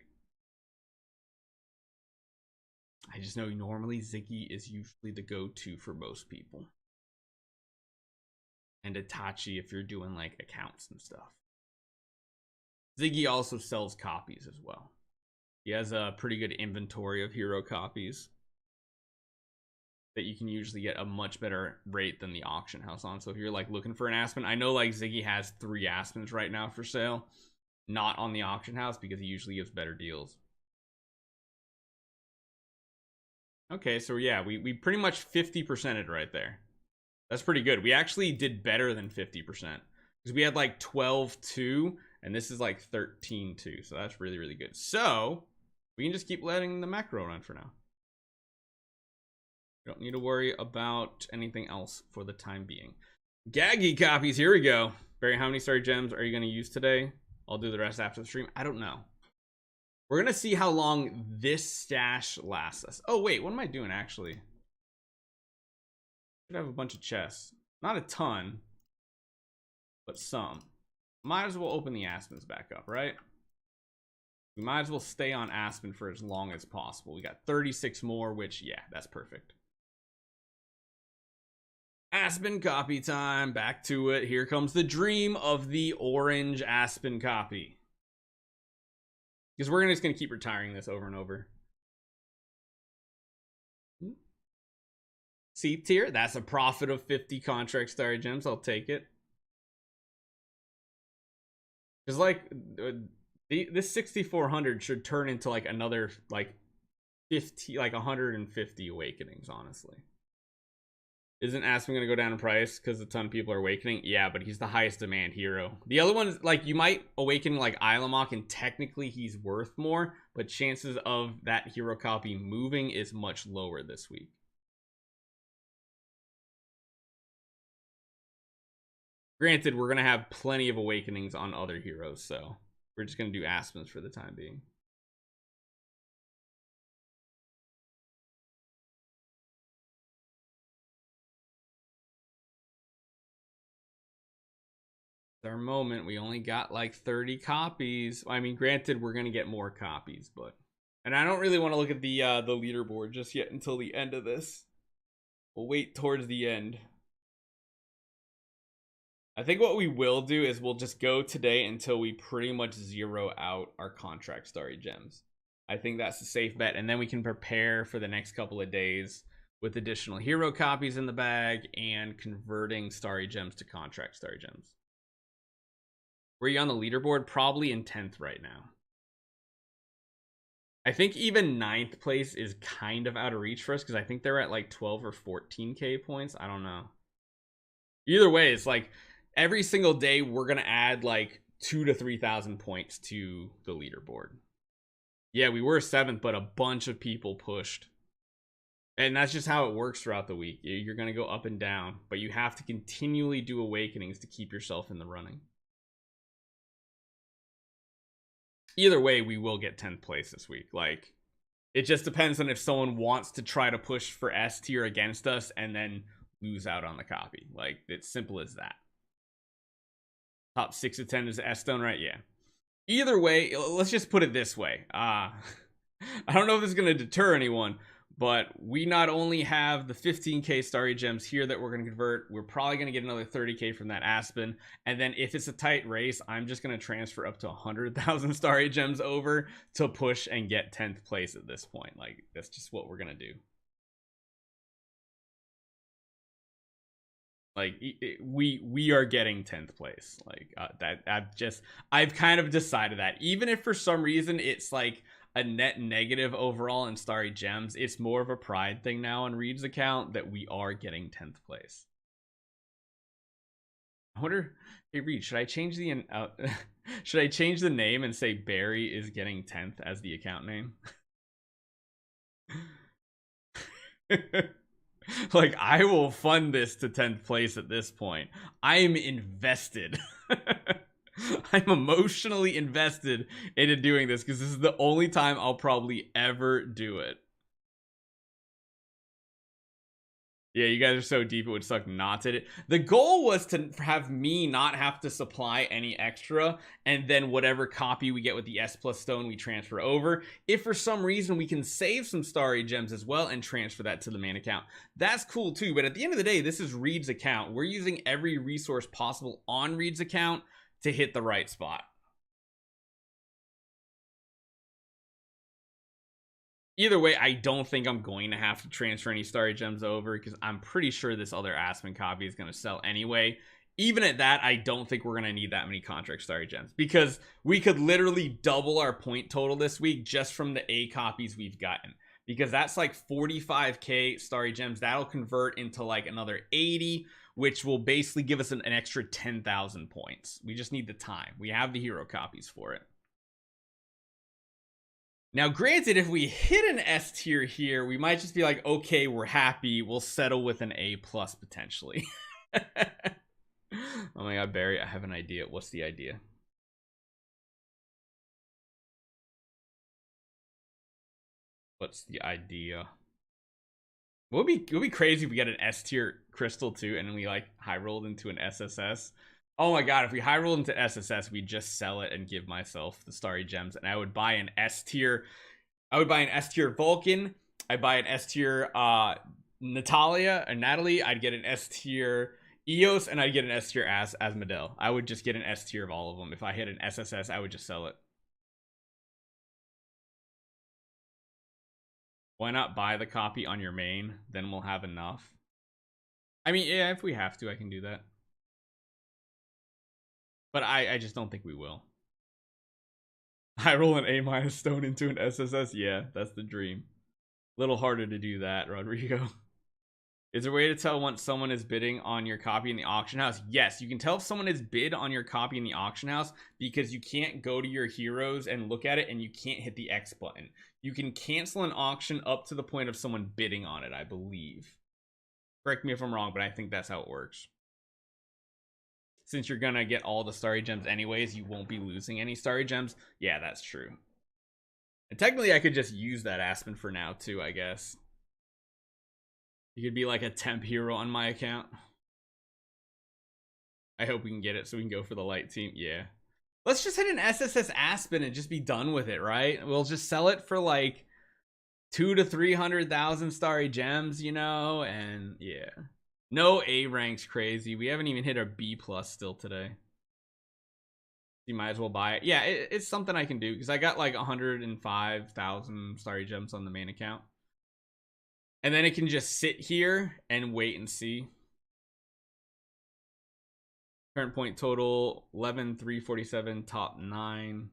I just know normally Ziggy is usually the go-to for most people. And Itachi if you're doing like accounts and stuff. Ziggy also sells copies as well. He has a pretty good inventory of hero copies that you can usually get a much better rate than the auction house on. So if you're like looking for an Aspen, I know like Ziggy has 3 Aspens right now for sale, not on the auction house because he usually gives better deals. Okay, so yeah, we pretty much 50%ed right there. That's pretty good. We actually did better than 50% because we had like 12-2 and this is like 13-2. So that's really, really good. So we can just keep letting the macro run for now. You don't need to worry about anything else for the time being. Gaggy copies, here we go. Barry, how many starry gems are you going to use today? I'll do the rest after the stream. I don't know. We're going to see how long this stash lasts us. Oh, wait, what am I doing actually? Should have a bunch of chests. Not a ton, but some. Might as well open the Aspens back up, right? We might as well stay on Aspen for as long as possible. We got 36 more, which, yeah, that's perfect. Aspen copy time. Back to it. Here comes the dream of the orange Aspen copy. Because we're just going to keep retiring this over and over. C tier. That's a profit of 50 contract starry gems. I'll take it. Because like this 6400 should turn into like another like 50, like 150 awakenings, honestly. Isn't Aspen going to go down in price because a ton of people are awakening? Yeah, but he's the highest demand hero. The other ones, like, you might awaken like Ilamok and technically he's worth more, but chances of that hero copy moving is much lower this week. Granted, we're going to have plenty of awakenings on other heroes, so we're just going to do Aspens for the time being. Our moment, we only got like 30 copies. I mean, granted, we're going to get more copies, but... And I don't really want to look at the leaderboard just yet until the end of this. We'll wait towards the end. I think what we will do is we'll just go today until we pretty much zero out our contract starry gems. I think that's a safe bet, and then we can prepare for the next couple of days with additional hero copies in the bag and converting starry gems to contract starry gems. Were you on the leaderboard? Probably in 10th right now. I think even 9th place is kind of out of reach for us because I think they're at like 12 or 14k points. I don't know. Either way, it's like every single day we're going to add like 2,000 to 3,000 points to the leaderboard. Yeah, we were 7th, but a bunch of people pushed. And that's just how it works throughout the week. You're going to go up and down, but you have to continually do awakenings to keep yourself in the running. Either way, we will get 10th place this week. Like, it just depends on if someone wants to try to push for S tier against us and then lose out on the copy. Like, it's simple as that. Top 6 to 10 is S stone, right? Yeah. Either way, let's just put it this way. I don't know if this is going to deter anyone, but we not only have the 15k starry gems here that we're going to convert, we're probably going to get another 30k from that Aspen. And then if it's a tight race, I'm just going to transfer up to 100,000 starry gems over to push and get 10th place at this point. Like, that's just what we're going to do. Like, we are getting 10th place. Like, I've kind of decided that. Even if for some reason it's like a net negative overall in starry gems, it's more of a pride thing now on Reed's account that we are getting 10th place. I wonder, hey Reed, should I change the should I change the name and say Barry is getting 10th as the account name? Like, I will fund this to 10th place at this point. I am invested. I'm emotionally invested into doing this because this is the only time I'll probably ever do it. Yeah, you guys are so deep, it would suck not to. The goal was to have me not have to supply any extra, and then whatever copy we get with the S plus stone, we transfer over. If for some reason we can save some starry gems as well and transfer that to the main account, that's cool too. But at the end of the day, this is Reed's account. We're using every resource possible on Reed's account to hit the right spot. Either way, I don't think I'm going to have to transfer any starry gems over because I'm pretty sure this other Aspen copy is going to sell anyway. Even at that, I don't think we're going to need that many contract starry gems because we could literally double our point total this week just from the A copies we've gotten, because that's like 45k starry gems. That'll convert into like another 80, which will basically give us an extra 10,000 points. We just need the time. We have the hero copies for it. Now, granted, if we hit an S tier here, we might just be like, okay, we're happy. We'll settle with an A plus potentially. Oh my God, Barry, I have an idea. What's the idea? What's the idea? It would be crazy if we get an S tier crystal too, and then we like high rolled into an SSS. Oh my God, if we high roll into SSS, we just sell it and give myself the starry gems, and I would buy an S tier. I would buy an S tier Vulcan. I'd buy an S tier Natalie. I'd get an S tier Eos, and I'd get an S tier Asmodel. I would just get an S tier of all of them. If I hit an SSS, I would just sell it. Why not buy the copy on your main? Then we'll have enough. I mean, yeah, if we have to, I can do that. But I just don't think we will. I roll an A- stone into an SSS. Yeah, that's the dream. Little harder to do that, Rodrigo. Is there a way to tell once someone is bidding on your copy in the auction house? Yes, you can tell if someone is bid on your copy in the auction house because you can't go to your heroes and look at it, and you can't hit the X button. You can cancel an auction up to the point of someone bidding on it, I believe. Correct me if I'm wrong, but I think that's how it works. Since you're gonna get all the starry gems anyways, you won't be losing any starry gems. Yeah, that's true. And technically I could just use that Aspen for now too, I guess. You could be like a temp hero on my account. I hope we can get it so we can go for the light team. Yeah, let's just hit an SSS Aspen and just be done with it, right? We'll just sell it for like 200,000 to 300,000 starry gems, you know. And yeah, no A ranks crazy. We haven't even hit our B plus still today. You might as well buy it. Yeah, it's something I can do because I got like 105,000 starry gems on the main account, and then it can just sit here and wait and see. Current point total 11,347, top 9.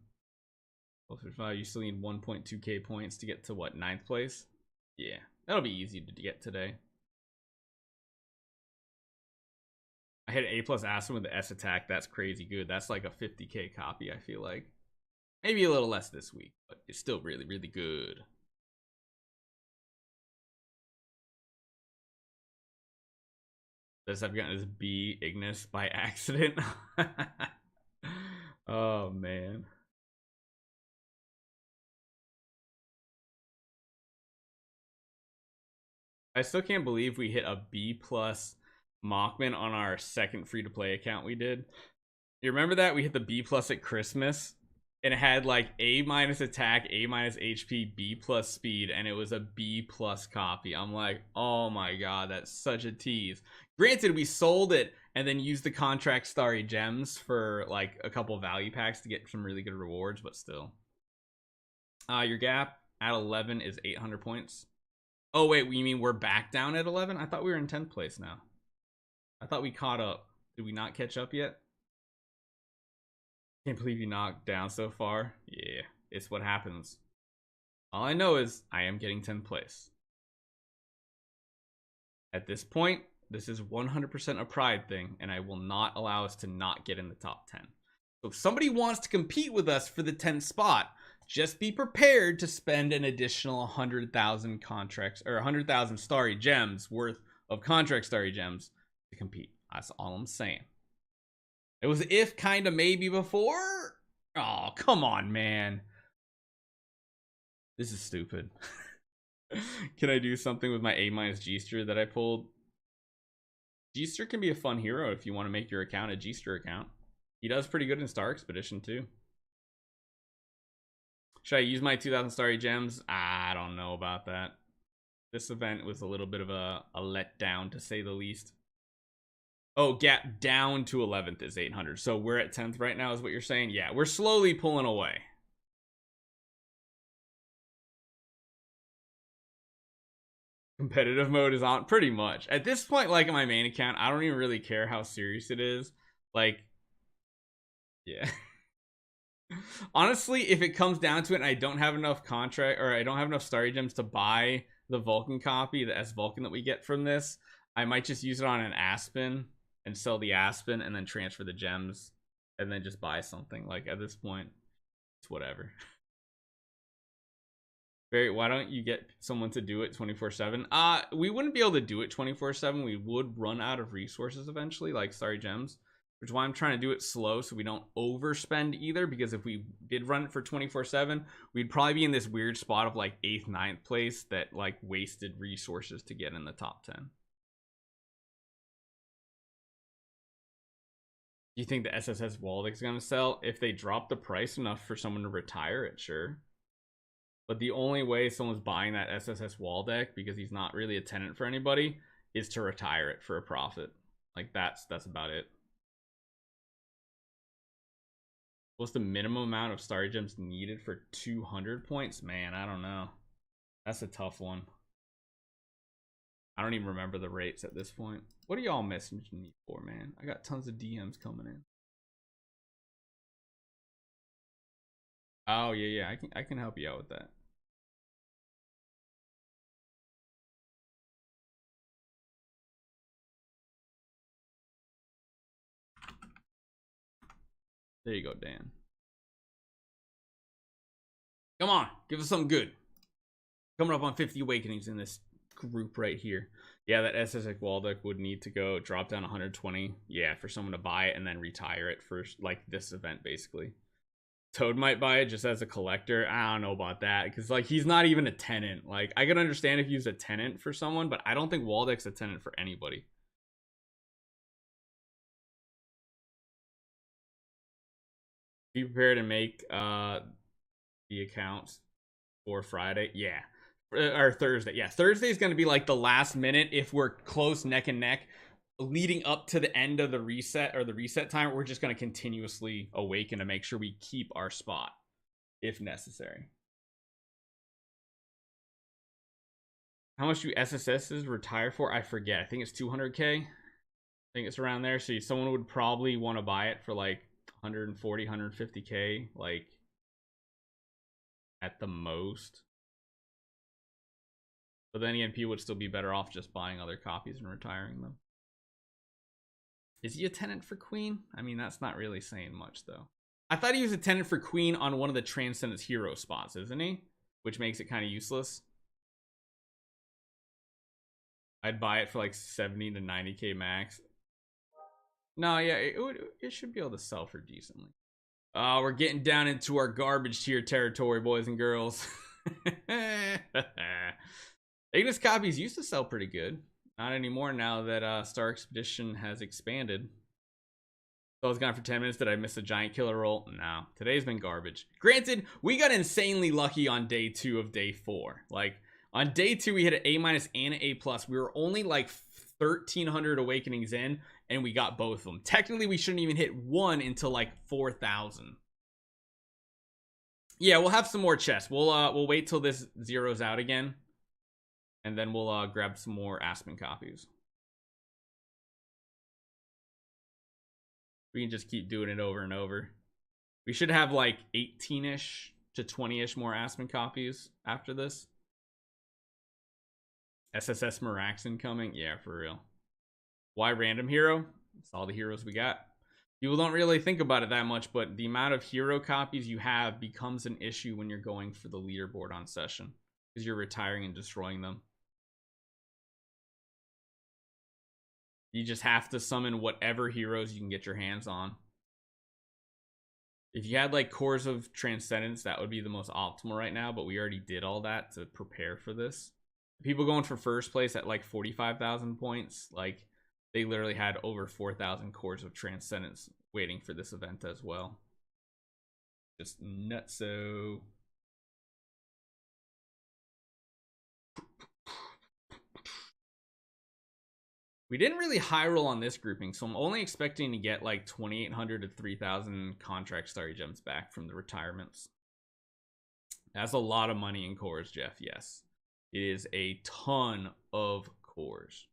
You still need 1.2k points to get to what, 9th place? Yeah, that'll be easy to get today. I hit A plus Aspen with the S attack. That's crazy good. That's like a 50k copy, I feel like. Maybe a little less this week, but it's still really, really good. This I've gotten is B Ignis by accident. Oh man. I still can't believe we hit a B plus Mockman on our second free-to-play account we did. You remember that? We hit the B plus at Christmas, and it had like A minus attack, A minus HP, B plus speed, and it was a B plus copy. I'm like, oh my god, that's such a tease. Granted, we sold it and then used the contract starry gems for like a couple value packs to get some really good rewards, but still. Your gap at 11 is 800 points. Oh wait, you mean we're back down at 11? I thought we were in 10th place now. I thought we caught up. Did we not catch up yet? Can't believe you knocked down so far. Yeah, it's what happens. All I know is I am getting 10th place. At this point, this is 100% a pride thing, and I will not allow us to not get in the top 10. So if somebody wants to compete with us for the 10th spot, just be prepared to spend an additional 100,000 contracts or 100,000 starry gems worth of contract starry gems to compete. That's all I'm saying. It was if kind of maybe before. Oh, come on, man. This is stupid. Can I do something with my A- G-Ster that I pulled? G-Ster can be a fun hero if you want to make your account a G-Ster account. He does pretty good in Star Expedition too. Should I use my 2,000 starry gems? I don't know about that. This event was a little bit of a letdown, to say the least. Oh, gap down to 11th is 800. So we're at 10th right now is what you're saying? Yeah, we're slowly pulling away. Competitive mode is on pretty much. At this point, like in my main account, I don't even really care how serious it is. Like, yeah. Honestly, if it comes down to it and I don't have enough contract or I don't have enough starry gems to buy the Vulcan copy, the S Vulcan that we get from this, I might just use it on an Aspen and sell the Aspen and then transfer the gems and then just buy something. Like at this point, it's whatever. Barry, why don't you get someone to do it 24/7? We wouldn't be able to do it 24/7. We would run out of resources eventually, like starry gems, which is why I'm trying to do it slow so we don't overspend either, because if we did run it for 24/7, we'd probably be in this weird spot of like 8th, 9th place that like wasted resources to get in the top 10. Do you think the SSS Waldeck is going to sell? If they drop the price enough for someone to retire it, sure. But the only way someone's buying that SSS Waldeck, because he's not really a tenant for anybody, is to retire it for a profit. Like that's about it. What's the minimum amount of starry gems needed for 200 points? Man, I don't know. That's a tough one. I don't even remember the rates at this point. What are y'all messaging me for, man? I got tons of DMs coming in. Oh yeah, I can help you out with that. There you go, Dan. Come on, give us something good. Coming up on 50 awakenings in this group right here. Yeah, that SSX Waldeck would need to go drop down 120. Yeah, for someone to buy it and then retire it for like this event, basically. Toad might buy it just as a collector. I don't know about that, because like he's not even a tenant. Like I can understand if he's a tenant for someone, but I don't think Waldeck's a tenant for anybody. Be prepared to make the accounts for Friday. Yeah. Or Thursday. Yeah, Thursday is going to be like the last minute if we're close neck and neck leading up to the end of the reset or the reset time. We're just going to continuously awaken to make sure we keep our spot if necessary. How much do SSSs retire for? I forget. I think it's 200k. I think it's around there. So someone would probably want to buy it for like 140, 150k, like at the most. But then ENP would still be better off just buying other copies and retiring them. Is he a tenant for Queen? I mean, that's not really saying much, though. I thought he was a tenant for Queen on one of the Transcendence hero spots, isn't he? Which makes it kind of useless. I'd buy it for like 70 to 90k max. No, yeah, it should be able to sell for decently. We're getting down into our garbage tier territory, boys and girls. Ignis copies used to sell pretty good. Not anymore now that Star Expedition has expanded. So I was gone for 10 minutes. Did I miss a giant killer roll? No. Today's been garbage. Granted, we got insanely lucky on day 2 of day 4. Like, on day 2, we hit an A- and an A+. We were only like 1,300 awakenings in, and we got both of them. Technically, we shouldn't even hit one until like 4,000. Yeah, we'll have some more chests. We'll wait till this zeroes out again. And then we'll grab some more Aspen copies. We can just keep doing it over and over. We should have like 18-ish to 20-ish more Aspen copies after this. SSS Maraxon coming? Yeah, for real. Why random hero? It's all the heroes we got. People don't really think about it that much, but the amount of hero copies you have becomes an issue when you're going for the leaderboard on session, because you're retiring and destroying them. You just have to summon whatever heroes you can get your hands on. If you had like Cores of Transcendence, that would be the most optimal right now, but we already did all that to prepare for this. People going for first place at like 45,000 points, like they literally had over 4,000 Cores of Transcendence waiting for this event as well. Just nutso. We didn't really high roll on this grouping, so I'm only expecting to get like 2,800 to 3,000 contract starry gems back from the retirements. That's a lot of money in cores, Jeff. Yes, it is a ton of cores.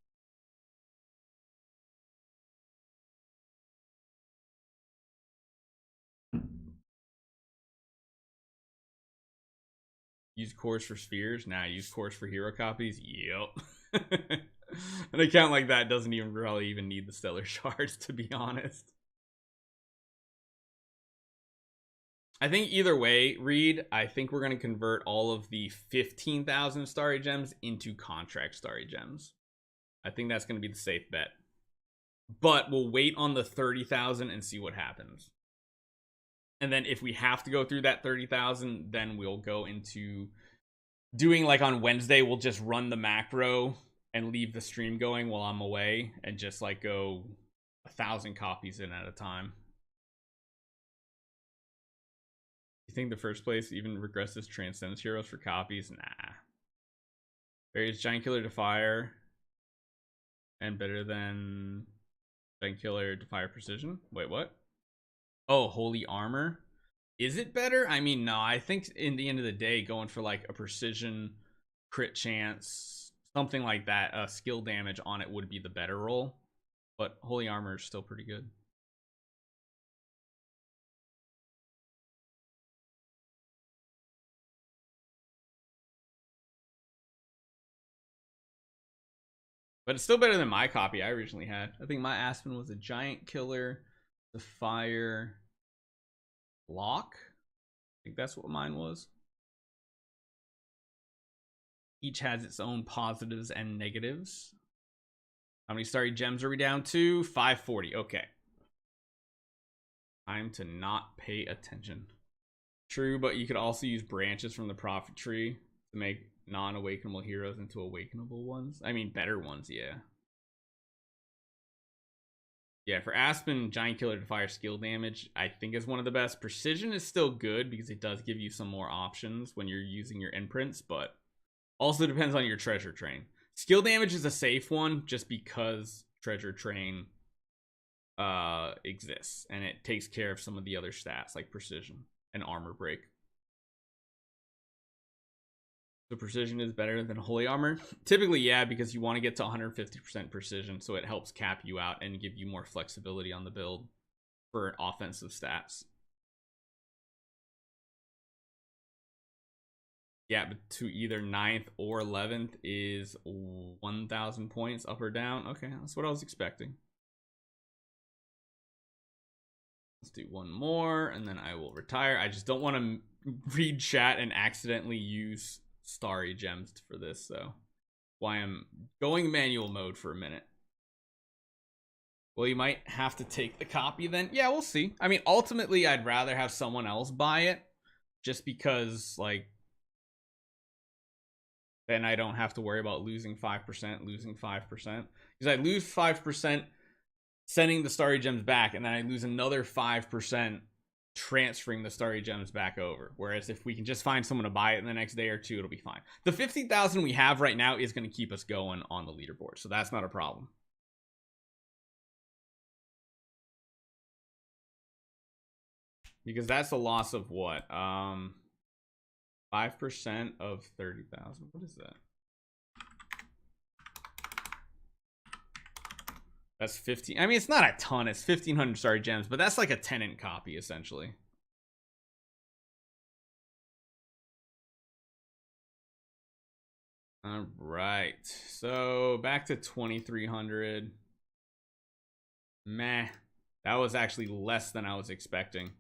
Use cores for spheres? Nah, use cores for hero copies? Yep. An account like that doesn't even really even need the stellar shards, to be honest. I think either way, Reed, I think we're going to convert all of the 15,000 starry gems into contract starry gems. I think that's going to be the safe bet. But we'll wait on the 30,000 and see what happens. And then if we have to go through that 30,000, then we'll go into doing like on Wednesday, we'll just run the macro and leave the stream going while I'm away and just like go 1,000 copies in at a time. You think the first place even regresses Transcendence heroes for copies? Nah. Various Giant Killer Defier and better than Giant Killer Defier Precision. Wait, what? Oh, Holy Armor. Is it better? I mean, no. I think in the end of the day, going for like a precision, crit chance, something like that, skill damage on it would be the better roll. But Holy Armor is still pretty good. But it's still better than my copy I originally had. I think my Aspen was a Giant Killer, the Fire, Lock. I think that's what mine was. Each has its own positives and negatives. How many starry gems are we down to? 540. Okay. Time to not pay attention. True, but you could also use branches from the Prophet Tree to make non-awakenable heroes into awakenable ones. I mean, better ones, yeah. Yeah, for Aspen, Giant Killer Defier skill damage, I think is one of the best. Precision is still good because it does give you some more options when you're using your imprints, but also depends on your treasure train. Skill damage is a safe one just because treasure train exists and it takes care of some of the other stats like precision and armor break. So precision is better than holy armor? Typically, yeah, because you want to get to 150% precision, so it helps cap you out and give you more flexibility on the build for offensive stats. Yeah, but to either 9th or 11th is 1,000 points up or down. Okay, that's what I was expecting. Let's do one more, and then I will retire. I just don't want to read chat and accidentally use starry gems for this, so why I'm going manual mode for a minute. Well, you might have to take the copy then. Yeah, we'll see. I mean, ultimately, I'd rather have someone else buy it just because, like, then I don't have to worry about losing 5%, losing 5%. Because I lose 5% sending the starry gems back, and then I lose another 5% transferring the starry gems back over. Whereas if we can just find someone to buy it in the next day or two, it'll be fine. The 50,000 we have right now is going to keep us going on the leaderboard, so that's not a problem. Because that's a loss of what? 5% of 30,000. What is that? That's 15. I mean, it's not a ton. It's 1,500 starry gems, but that's like a tenant copy, essentially. All right. So back to 2,300. Meh. That was actually less than I was expecting.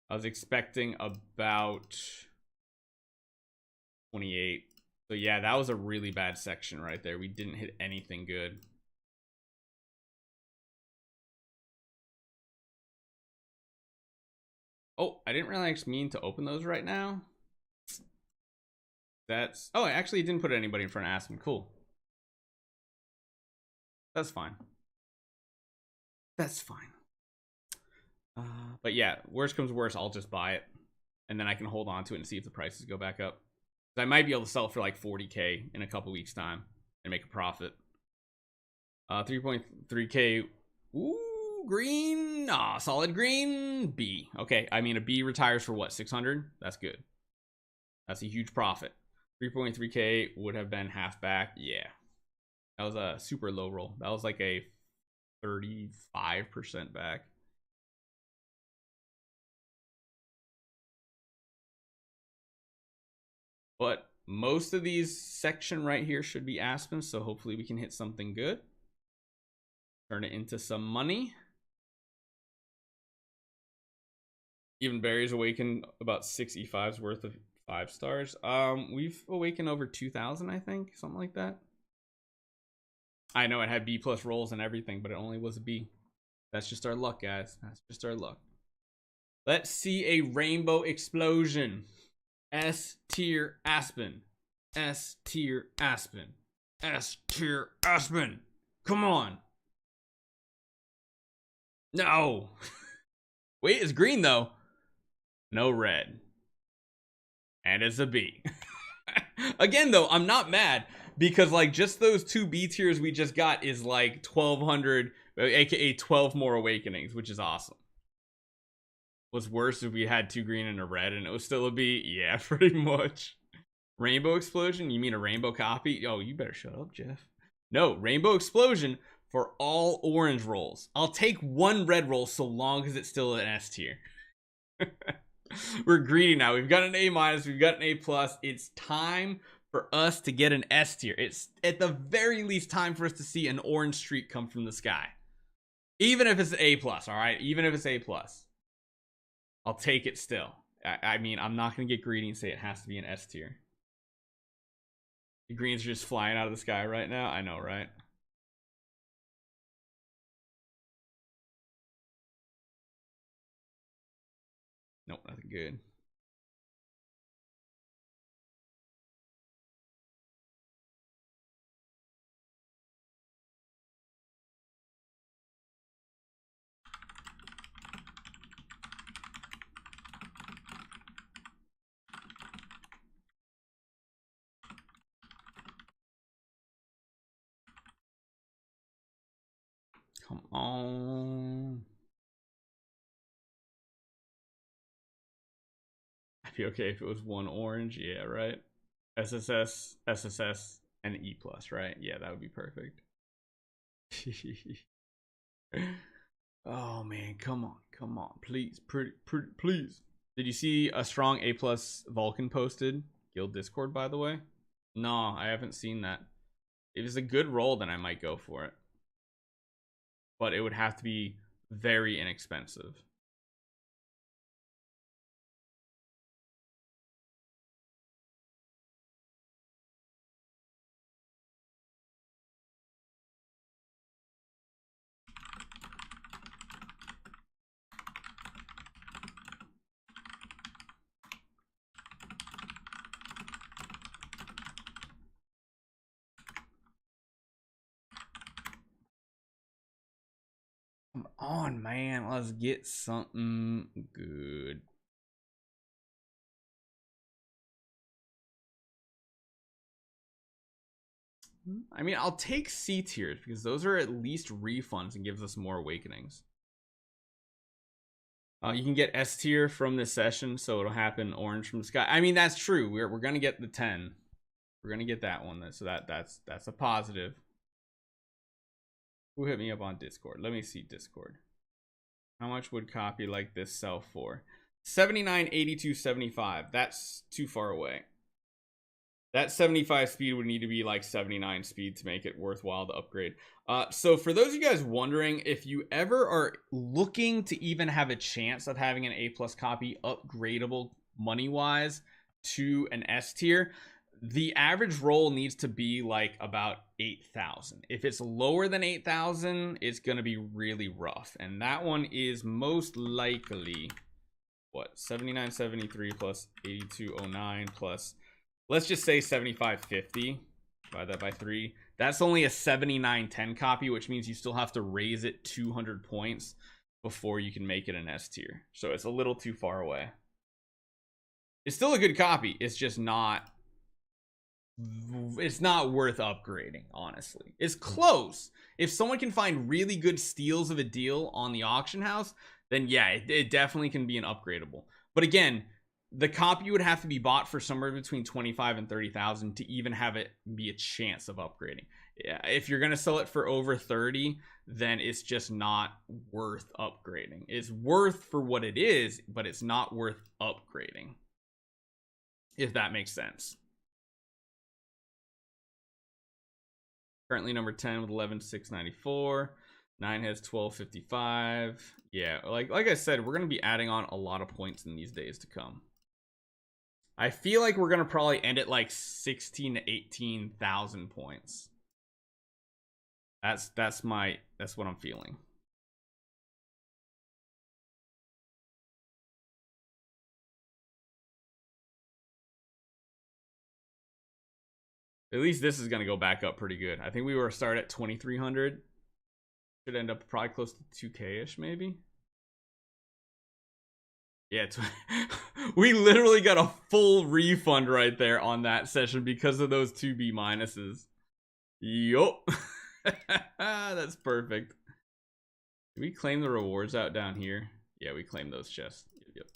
I was expecting about 28. So yeah, that was a really bad section right there. We didn't hit anything good. Oh, I didn't really actually mean to open those right now. That's... Oh, I actually didn't put anybody in front of Aspen. Cool. That's fine. That's fine. But yeah, worst comes worst, I'll just buy it. And then I can hold on to it and see if the prices go back up. I might be able to sell it for like 40K in a couple weeks time and make a profit. 3.3K. Ooh, green. Ah, solid green. B. Okay, I mean a B retires for what, 600? That's good. That's a huge profit. 3.3K would have been half back. Yeah. That was a super low roll. That was like a 35% back. But most of these section right here should be Aspen, so hopefully we can hit something good. Turn it into some money. Even Barry's awakened about 6 E5s worth of 5 stars. We've awakened over 2,000, I think, something like that. I know it had B plus rolls and everything, but it only was a B. That's just our luck, guys. That's just our luck. Let's see a rainbow explosion. S tier Aspen. S tier Aspen. S tier Aspen. Come on. No. Wait, it's green though. No red. And it's a B. Again though, I'm not mad because like just those 2 B tiers we just got is like 1,200, aka 12 more awakenings, which is awesome. What's worse if we had 2 green and a red and it was still a B? Yeah, pretty much. Rainbow explosion? You mean a rainbow copy? Oh, you better shut up, Jeff. No, rainbow explosion for all orange rolls. I'll take 1 red roll so long as it's still an S tier. We're greedy now. We've got an A minus, we've got an A plus. It's time for us to get an S tier. It's at the very least time for us to see an orange streak come from the sky. Even if it's A plus, all right? Even if it's A plus. I'll take it still. I mean, I'm not going to get greedy and say it has to be an S tier. The greens are just flying out of the sky right now. I know, right? Nope, nothing good. Come on. I'd be okay if it was 1 orange. Yeah, right? SSS, SSS, and E plus, right? Yeah, that would be perfect. Oh man, come on, please, pretty, please. Did you see a strong A plus Vulcan posted? Guild Discord, by the way. No, I haven't seen that. If it's a good roll, then I might go for it. But it would have to be very inexpensive. Come on, man. Let's get something good. I mean, I'll take C tiers because those are at least refunds and gives us more awakenings. You can get S tier from this session, so it'll happen orange from the sky. I mean, that's true. We're gonna get the 10. We're gonna get that one. So that's a positive. Who hit me up on Discord? Let me see Discord. How much would copy like this sell for? 79, 82, 75. That's too far away. That 75 speed would need to be like 79 speed to make it worthwhile to upgrade. So for those of you guys wondering, if you ever are looking to even have a chance of having an A+ copy upgradable money-wise to an S tier, the average roll needs to be like about 8,000. If it's lower than 8,000, it's going to be really rough. And that one is most likely, what, 7973 plus 8209 plus... let's just say 7550. Divide that by 3. That's only a 7910 copy, which means you still have to raise it 200 points before you can make it an S tier. So it's a little too far away. It's still a good copy. It's just not... it's not worth upgrading, honestly. It's close. If someone can find really good steals of a deal on the auction house, then yeah, it definitely can be an upgradable. But again, the copy would have to be bought for somewhere between 25 and 30,000 to even have it be a chance of upgrading. Yeah, if you're gonna sell it for over 30, then it's just not worth upgrading. It's worth for what it is, but it's not worth upgrading, if that makes sense. Currently number 10 with 11,694. 9 has 1255. Yeah, like I said, we're gonna be adding on a lot of points in these days to come. I feel like we're gonna probably end at like 16 to 18,000 points. That's what I'm feeling. At least this is gonna go back up pretty good. I think we were start at 2,300. Should end up probably close to 2K-ish, maybe. Yeah, we literally got a full refund right there on that session because of those 2B minuses. Yup. That's perfect. Did we claim the rewards out down here? Yeah, we claimed those chests. Yep.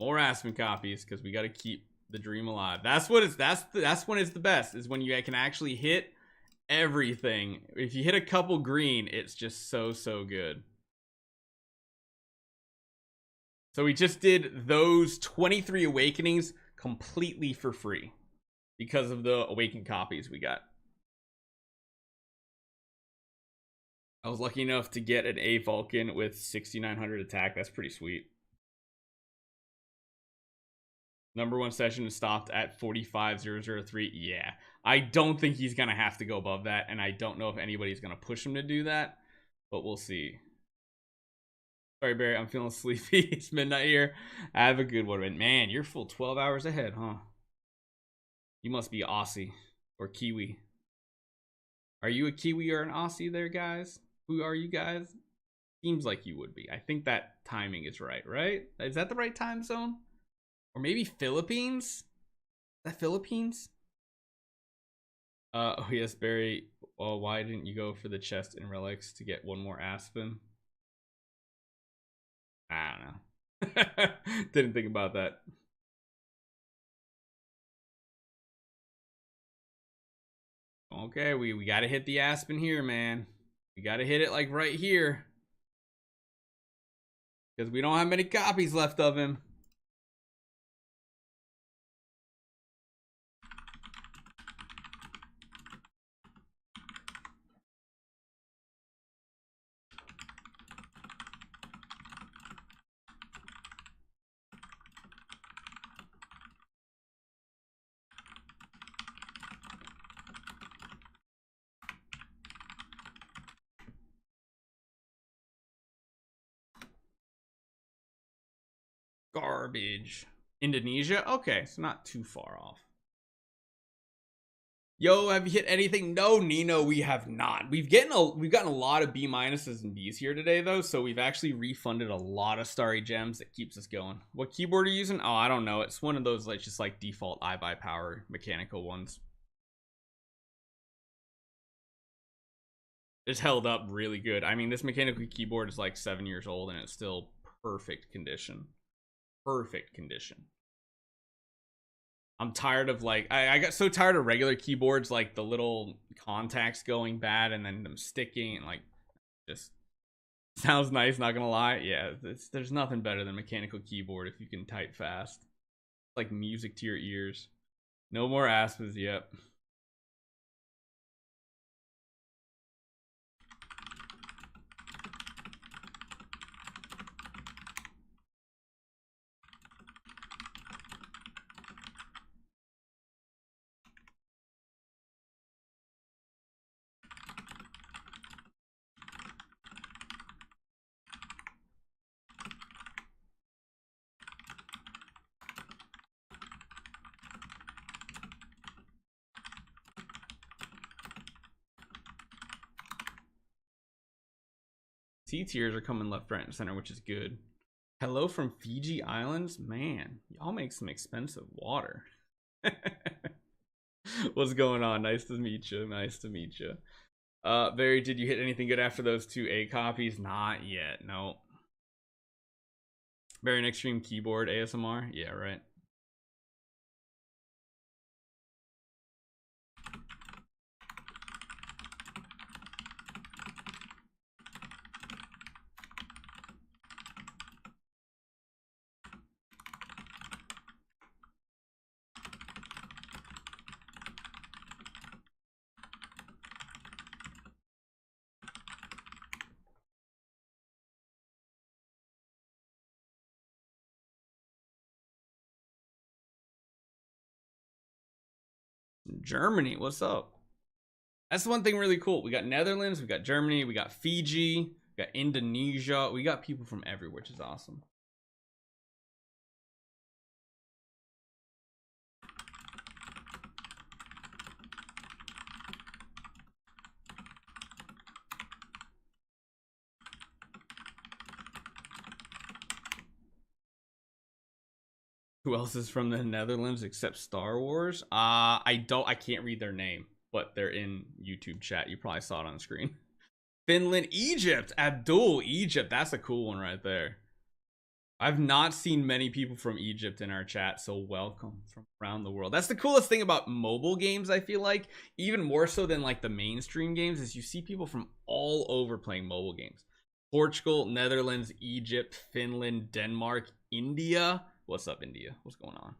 More Aspen copies because we got to keep the dream alive. That's when it's the best, is when you can actually hit everything. If you hit a couple green, it's just so good. So we just did those 23 awakenings completely for free because of the awakened copies we got. I was lucky enough to get an A Vulcan with 6,900 attack. That's pretty sweet. Number 1 session is stopped at 45,003. Yeah, I don't think he's gonna have to go above that, and I don't know if anybody's gonna push him to do that, but we'll see. Sorry, Barry, I'm feeling sleepy. It's midnight here. Have a good one. Man, you're full 12 hours ahead, huh? You must be Aussie or Kiwi. Are you a Kiwi or an Aussie there, guys? Who are you guys? Seems like you would be. I think that timing is right? Is that the right time zone? Or maybe Philippines? Is that Philippines? Oh yes, Barry. Well, why didn't you go for the chest in relics to get one more Aspen? I don't know. Didn't think about that. Okay, we gotta hit the Aspen here, man. We gotta hit it like right here. Because we don't have many copies left of him. Garbage. Indonesia? Okay, so not too far off. Yo, have you hit anything? No, Nino, we have not. We've gotten a lot of B minuses and Bs here today, though, so we've actually refunded a lot of starry gems that keeps us going. What keyboard are you using? Oh, I don't know. It's one of those like just like default iBuyPower mechanical ones. It's held up really good. I mean, this mechanical keyboard is like 7 years old and it's still perfect condition. Perfect condition. I'm tired of like I got so tired of regular keyboards, like the little contacts going bad and then them sticking and like just sounds nice, not gonna lie. Yeah, there's nothing better than mechanical keyboard if you can type fast. It's like music to your ears. No more Aspens, yep. C tiers are coming left, right, and center, which is good. Hello from Fiji Islands? Man, y'all make some expensive water. What's going on? Nice to meet you. Nice to meet you. Barry, did you hit anything good after those 2 A copies? Not yet. No. Barry, an extreme keyboard ASMR? Yeah, right. Germany, what's up? That's one thing really cool. We got Netherlands, we got Germany, we got Fiji, we got Indonesia. We got people from everywhere, which is awesome. Who else is from the Netherlands except Star Wars? I can't read their name, but they're in YouTube chat. You probably saw it on the screen. Finland, Egypt, Abdul, Egypt. That's a cool one right there. I've not seen many people from Egypt in our chat, so welcome from around the world. That's the coolest thing about mobile games, I feel like, even more so than like the mainstream games, is you see people from all over playing mobile games. Portugal, Netherlands, Egypt, Finland, Denmark, India. What's up, India? What's going on?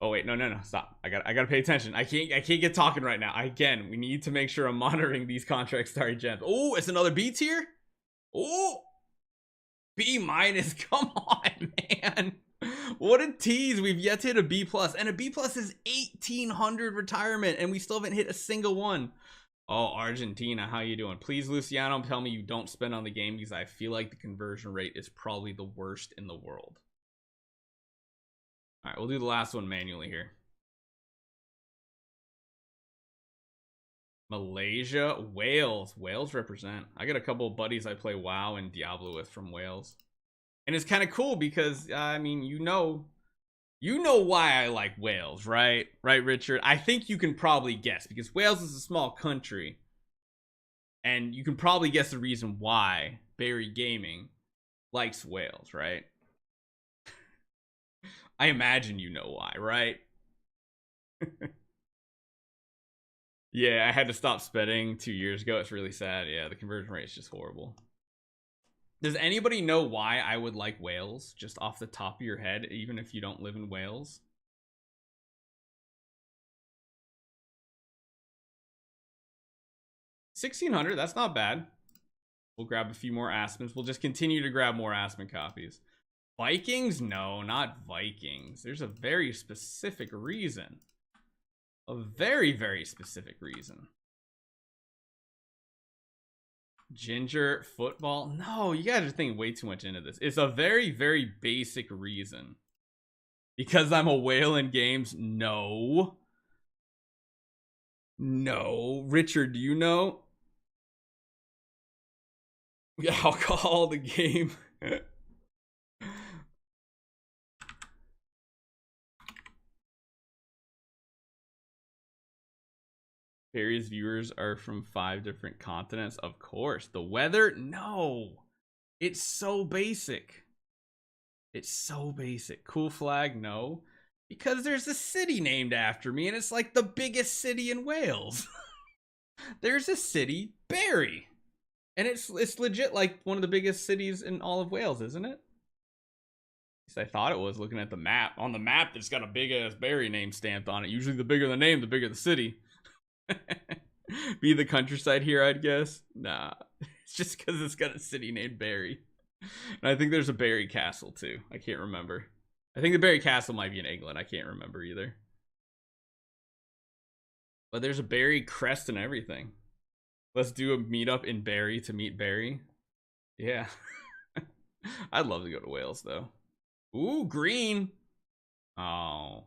Oh wait, no, stop. I gotta pay attention. I can't get talking right now. Again, we need to make sure I'm monitoring these contract starry gems. Oh, it's another B tier. Oh, B minus. Come on, man. What a tease. We've yet to hit a B plus, and a B plus is 1,800 retirement, and we still haven't hit a single one. Oh, Argentina, how you doing? Please, Luciano, tell me you don't spend on the game, because I feel like the conversion rate is probably the worst in the world. All right, we'll do the last one manually here. Malaysia, Wales. Wales represent. I got a couple of buddies I play WoW and Diablo with from Wales. And it's kind of cool because, I mean, you know why I like Wales, right? Right, Richard? I think you can probably guess, because Wales is a small country. And you can probably guess the reason why Barry Gaming likes Wales, right? I imagine you know why, right? Yeah, I had to stop spending 2 years ago. It's really sad. Yeah, the conversion rate is just horrible. Does anybody know why I would like Wales, just off the top of your head, even if you don't live in Wales? $1,600, that's not bad. We'll grab a few more Aspens. We'll just continue to grab more Aspen copies. Vikings? No, not Vikings. There's a very specific reason. A very, very specific reason. Ginger football? No, you guys are thinking way too much into this. It's a very, very basic reason. Because I'm a whale in games? No. No. Richard, do you know? Yeah, I'll call the game. Barry's viewers are from 5 different continents. Of course. The weather? No. It's so basic. It's so basic. Cool flag? No. Because there's a city named after me, and it's like the biggest city in Wales. There's a city, Barry. And it's legit like one of the biggest cities in all of Wales, isn't it? I thought it was looking at the map. On the map, it's got a big ass berry name stamped on it. Usually the bigger the name, the bigger the city. Be the countryside here, I'd guess. Nah, it's just because it's got a city named Barry. And I think there's a Barry Castle too. I can't remember. I think the Barry Castle might be in England. I can't remember either. But there's a Barry crest and everything. Let's do a meetup in Barry to meet Barry. Yeah. I'd love to go to Wales though. Ooh, green. Oh.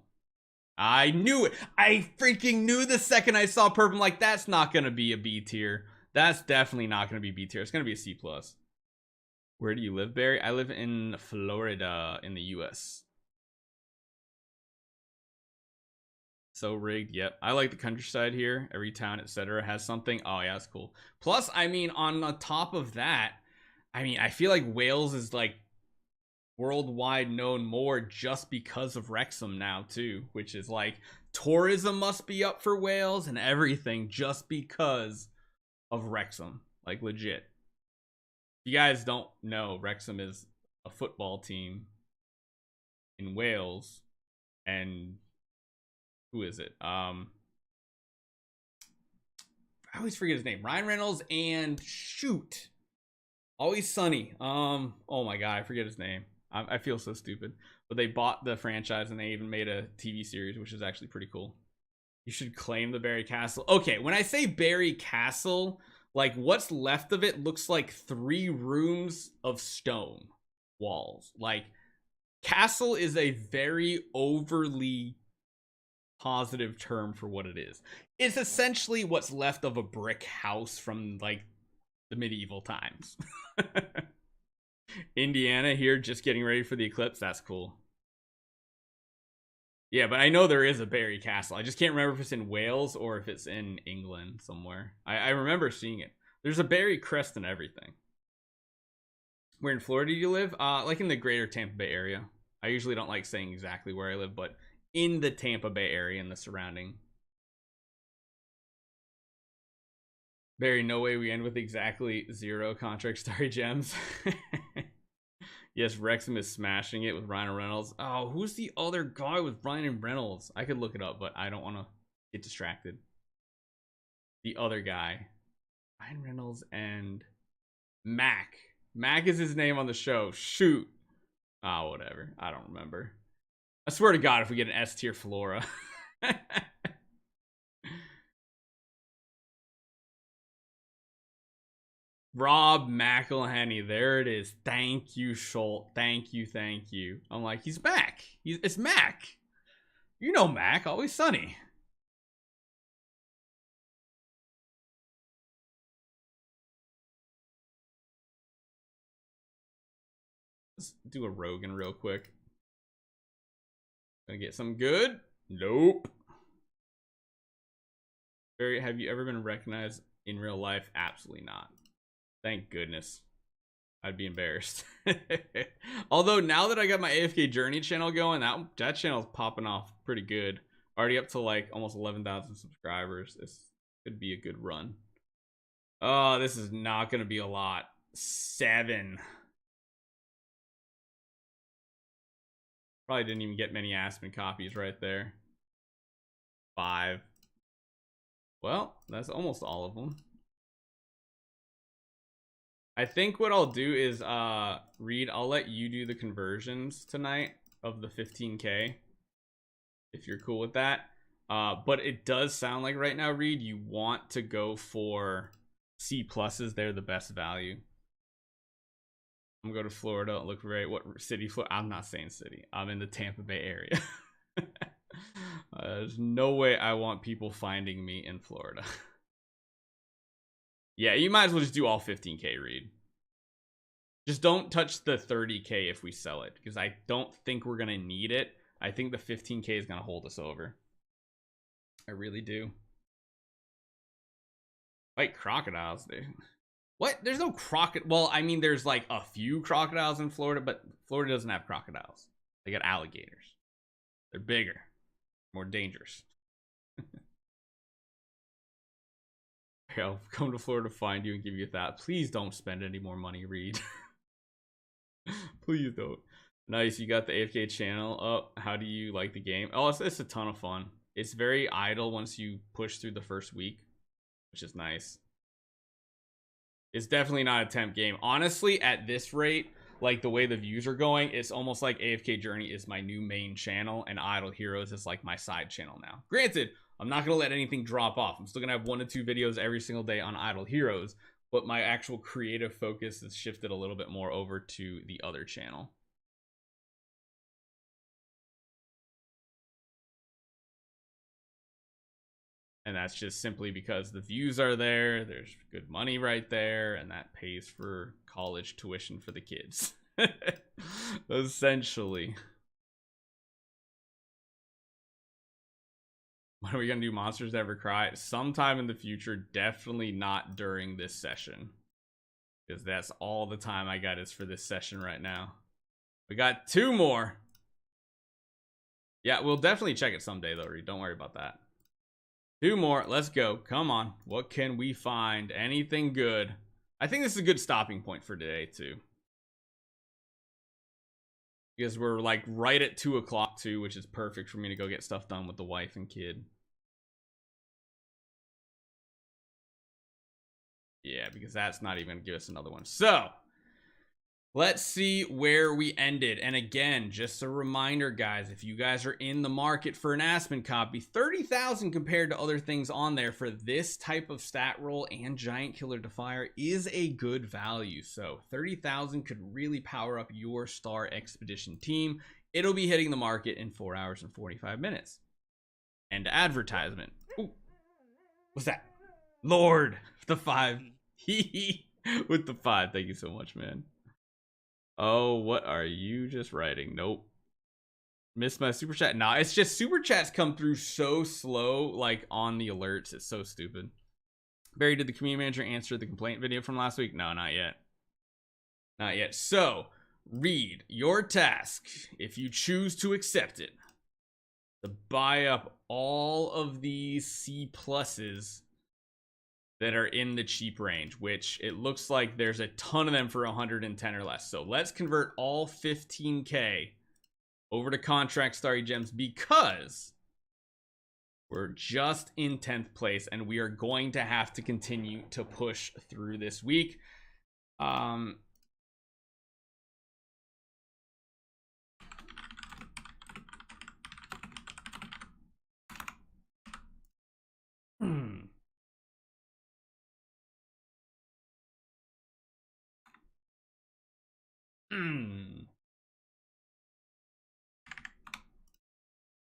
I knew it. I freaking knew the second I saw purple. I'm like, that's not going to be a B tier. That's definitely not going to be B tier. It's going to be a C+. Where do you live, Barry? I live in Florida in the US. So rigged. Yep. I like the countryside here. Every town, etc. has something. Oh, yeah, that's cool. Plus, I mean, on the top of that, I mean, I feel like Wales is like worldwide known more just because of Wrexham now too, which is like tourism must be up for Wales and everything just because of Wrexham. Like legit. If you guys don't know, Wrexham is a football team in Wales, and who is it? I always forget his name. Ryan Reynolds and shoot, Always Sunny. Oh my god, I forget his name. I feel so stupid. But they bought the franchise and they even made a TV series, which is actually pretty cool. You should claim the Barry Castle. Okay, when I say Barry Castle, like what's left of it looks like 3 rooms of stone walls. Like castle is a very overly positive term for what it is. It's essentially what's left of a brick house from like the medieval times. Indiana here, just getting ready for the eclipse. That's cool. Yeah, but I know there is a Barry Castle. I just can't remember if it's in Wales or if it's in England somewhere. I remember seeing it. There's a Barry crest and everything. Where in Florida do you live? Like in the greater Tampa Bay area. I usually don't like saying exactly where I live, but in the Tampa Bay area and the surrounding. Barry, no way we end with exactly 0 contract starry gems. Yes, Wrexham is smashing it with Ryan Reynolds. Oh, who's the other guy with Ryan Reynolds? I could look it up, but I don't want to get distracted. The other guy. Ryan Reynolds and Mac. Mac is his name on the show. Shoot. Oh, whatever. I don't remember. I swear to God, if we get an S tier Flora. Rob McElhenney, there it is. Thank you, Schultz. Thank you, thank you. I'm like, he's back. It's Mac. You know Mac, Always Sunny. Let's do a Rogan real quick. Gonna get some good. Nope. Barry, have you ever been recognized in real life? Absolutely not. Thank goodness. I'd be embarrassed. Although now that I got my AFK Journey channel going, that channel's popping off pretty good. Already up to like almost 11,000 subscribers. This could be a good run. Oh, this is not going to be a lot. 7. Probably didn't even get many Aspen copies right there. 5. Well, that's almost all of them. I think what I'll do is, Reed, I'll let you do the conversions tonight of the 15K. If you're cool with that. But it does sound like right now, Reed, you want to go for C pluses. They're the best value. I'm gonna go to Florida. Look for what city? I'm not saying city. I'm in the Tampa Bay area. There's no way I want people finding me in Florida. Yeah, you might as well just do all 15K, Reed. Just don't touch the 30K if we sell it, because I don't think we're gonna need it. I think the 15K is gonna hold us over. I really do. Like crocodiles, dude. What? There's no crocodile. Well, I mean, there's like a few crocodiles in Florida, but Florida doesn't have crocodiles. They got alligators. They're bigger, more dangerous. I'll come to Florida to find you and give you that. Please don't spend any more money, Reed. Please don't. Nice, you got the AFK channel up. How do you like the game? Oh, it's a ton of fun. It's very idle once you push through the first week, which is nice. It's definitely not a temp game. Honestly, at this rate, like the way the views are going, it's almost like AFK Journey is my new main channel and Idle Heroes is like my side channel now. Granted, I'm not going to let anything drop off. I'm still going to have 1 to 2 videos every single day on Idle Heroes, but my actual creative focus has shifted a little bit more over to the other channel. And that's just simply because the views are there, there's good money right there, and that pays for college tuition for the kids. Essentially. When are we gonna do Monsters Never Cry? Sometime in the future, definitely not during this session. Because that's all the time I got is for this session right now. We got 2 more. Yeah, we'll definitely check it someday though, Reed. Don't worry about that. 2 more. Let's go. Come on. What can we find? Anything good? I think this is a good stopping point for today, too. Because we're like right at 2 o'clock, too, which is perfect for me to go get stuff done with the wife and kid. Yeah, because that's not even going to give us another one. So, let's see where we ended. And again, just a reminder, guys, if you guys are in the market for an Aspen copy, 30,000 compared to other things on there for this type of stat roll and Giant Killer Defier is a good value. So 30,000 could really power up your Star Expedition team. It'll be hitting the market in 4 hours and 45 minutes. End advertisement. Ooh, what's that? Lord, the 5. With the 5. Thank you so much, man. Oh, what are you just writing? Nope. Missed my super chat. Nah, it's just super chats come through so slow, like on the alerts. It's so stupid. Barry, did the community manager answer the complaint video from last week? No, not yet. Not yet. So, Reed, your task, if you choose to accept it, to buy up all of these C pluses that are in the cheap range, which it looks like there's a ton of them for 110 or less. So let's convert all 15k over to contract starry gems because we're just in 10th place and we are going to have to continue to push through this week.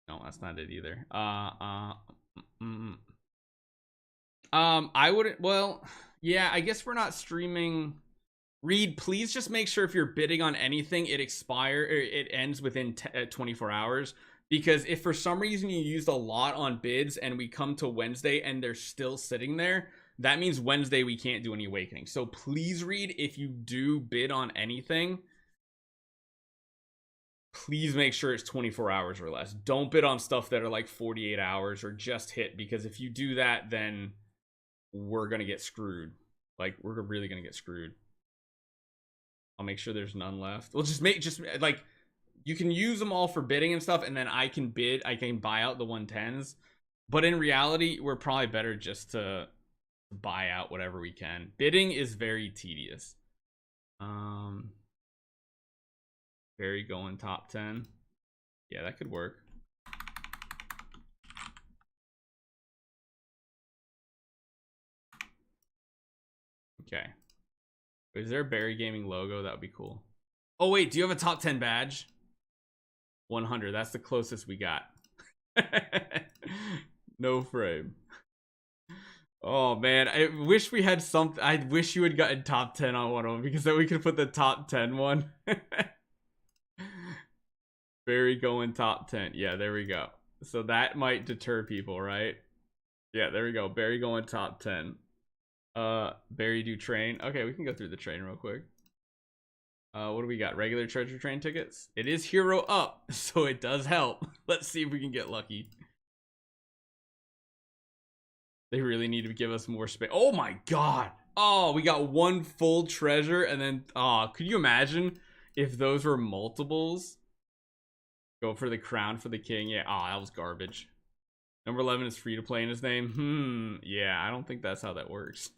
No, that's not it either. I wouldn't. Well, yeah, I guess we're not streaming. Reed, please just make sure if you're bidding on anything, it ends within 24 hours. Because if for some reason you used a lot on bids and we come to Wednesday and they're still sitting there, that means Wednesday we can't do any awakening. So please, Reed, if you do bid on anything, please make sure it's 24 hours or less. Don't bid on stuff that are like 48 hours or just hit, because if you do that, then we're gonna get screwed. Like, we're really gonna get screwed. I'll make sure there's none left. We'll just like, you can use them all for bidding and stuff, and then I can buy out the 110s. But in reality, we're probably better just to buy out whatever we can. Bidding is very tedious. Barry going top 10. Yeah, that could work. Okay. Is there a Barry Gaming logo? That would be cool. Oh, wait. Do you have a top 10 badge? 100. That's the closest we got. No frame. Oh, man. I wish we had something. I wish you had gotten top 10 on one of them, because then we could put the top 10 one. Barry going top 10. Yeah, there we go. So that might deter people, right? Yeah, there we go. Barry going top 10. Barry do train. Okay, we can go through the train real quick. What do we got? Regular treasure train tickets. It is hero up, so it does help. Let's see if we can get lucky. They really need to give us more space. Oh my god. Oh, we got one full treasure, and then, oh, could you imagine If those were multiples, go for the crown for the king. Yeah, oh, that was garbage. Number 11 is free to play in his name. Yeah, I don't think that's how that works.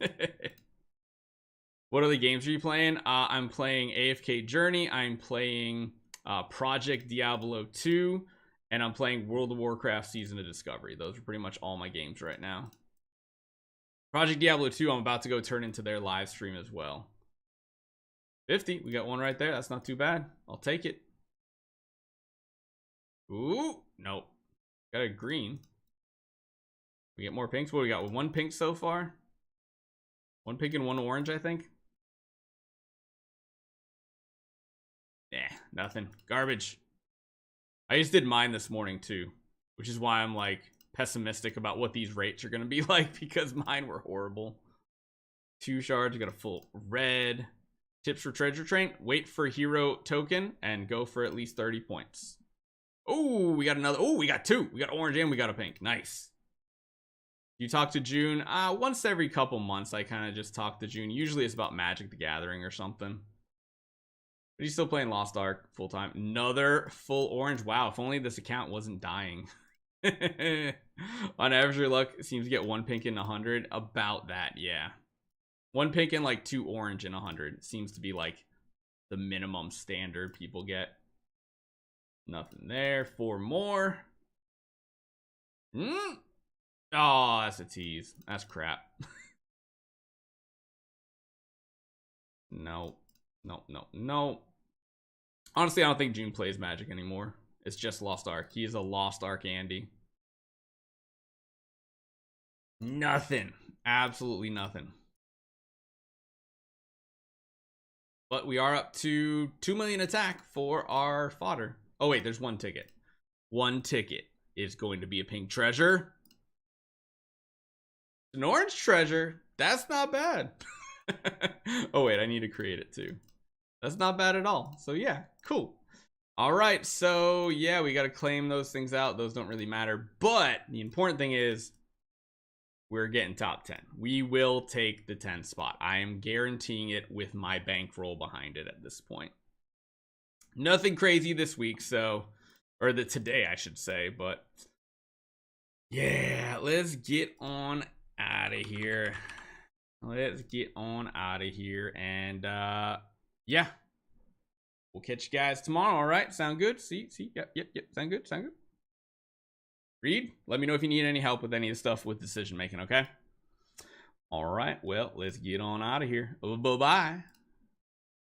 What other games are you playing? I'm playing AFK Journey. I'm playing Project Diablo 2. And I'm playing World of Warcraft Season of Discovery. Those are pretty much all my games right now. Project Diablo 2, I'm about to go turn into their live stream as well. 50, we got one right there. That's not too bad. I'll take it. Ooh, nope. Got a green. We get more pinks. What we got? One pink so far. One pink and one orange, I think. Yeah, nothing. Garbage. I just did mine this morning too, which is why I'm like pessimistic about what these rates are going to be like, because mine were horrible. 2 shards, got a full red. Tips for treasure train: wait for hero token and go for at least 30 points. Oh, we got another. Oh, we got 2. We got orange and we got a pink. Nice. You talk to June once every couple months. I kind of just talk to June. Usually it's about Magic the Gathering or something. But he's still playing Lost Ark full time. Another full orange. Wow, if only this account wasn't dying. On average, your luck seems to get 1 pink in 100. About that, yeah. 1 pink and like 2 orange in 100 seems to be like the minimum standard people get. Nothing there. 4 more. Oh, that's a tease. That's crap. No. No. Honestly, I don't think June plays Magic anymore. It's just Lost Ark. He is a Lost Ark Andy. Nothing. Absolutely nothing. But we are up to 2 million attack for our fodder. Oh wait, there's 1 ticket. 1 ticket is going to be a pink treasure. An orange treasure. That's not bad. Oh wait, I need to create it too. That's not bad at all. So yeah, cool. All right, so yeah, we got to claim those things out. Those don't really matter. But the important thing is we're getting top 10. We will take the 10 spot. I am guaranteeing it with my bankroll behind it at this point. Nothing crazy this week, so, or today I should say, but yeah, let's get on out of here. Let's get on out of here, and yeah, we'll catch you guys tomorrow. All right, sound good? See, yep, sound good. Reed, let me know if you need any help with any of the stuff with decision making. Okay. All right, well, let's get on out of here. Bye-bye.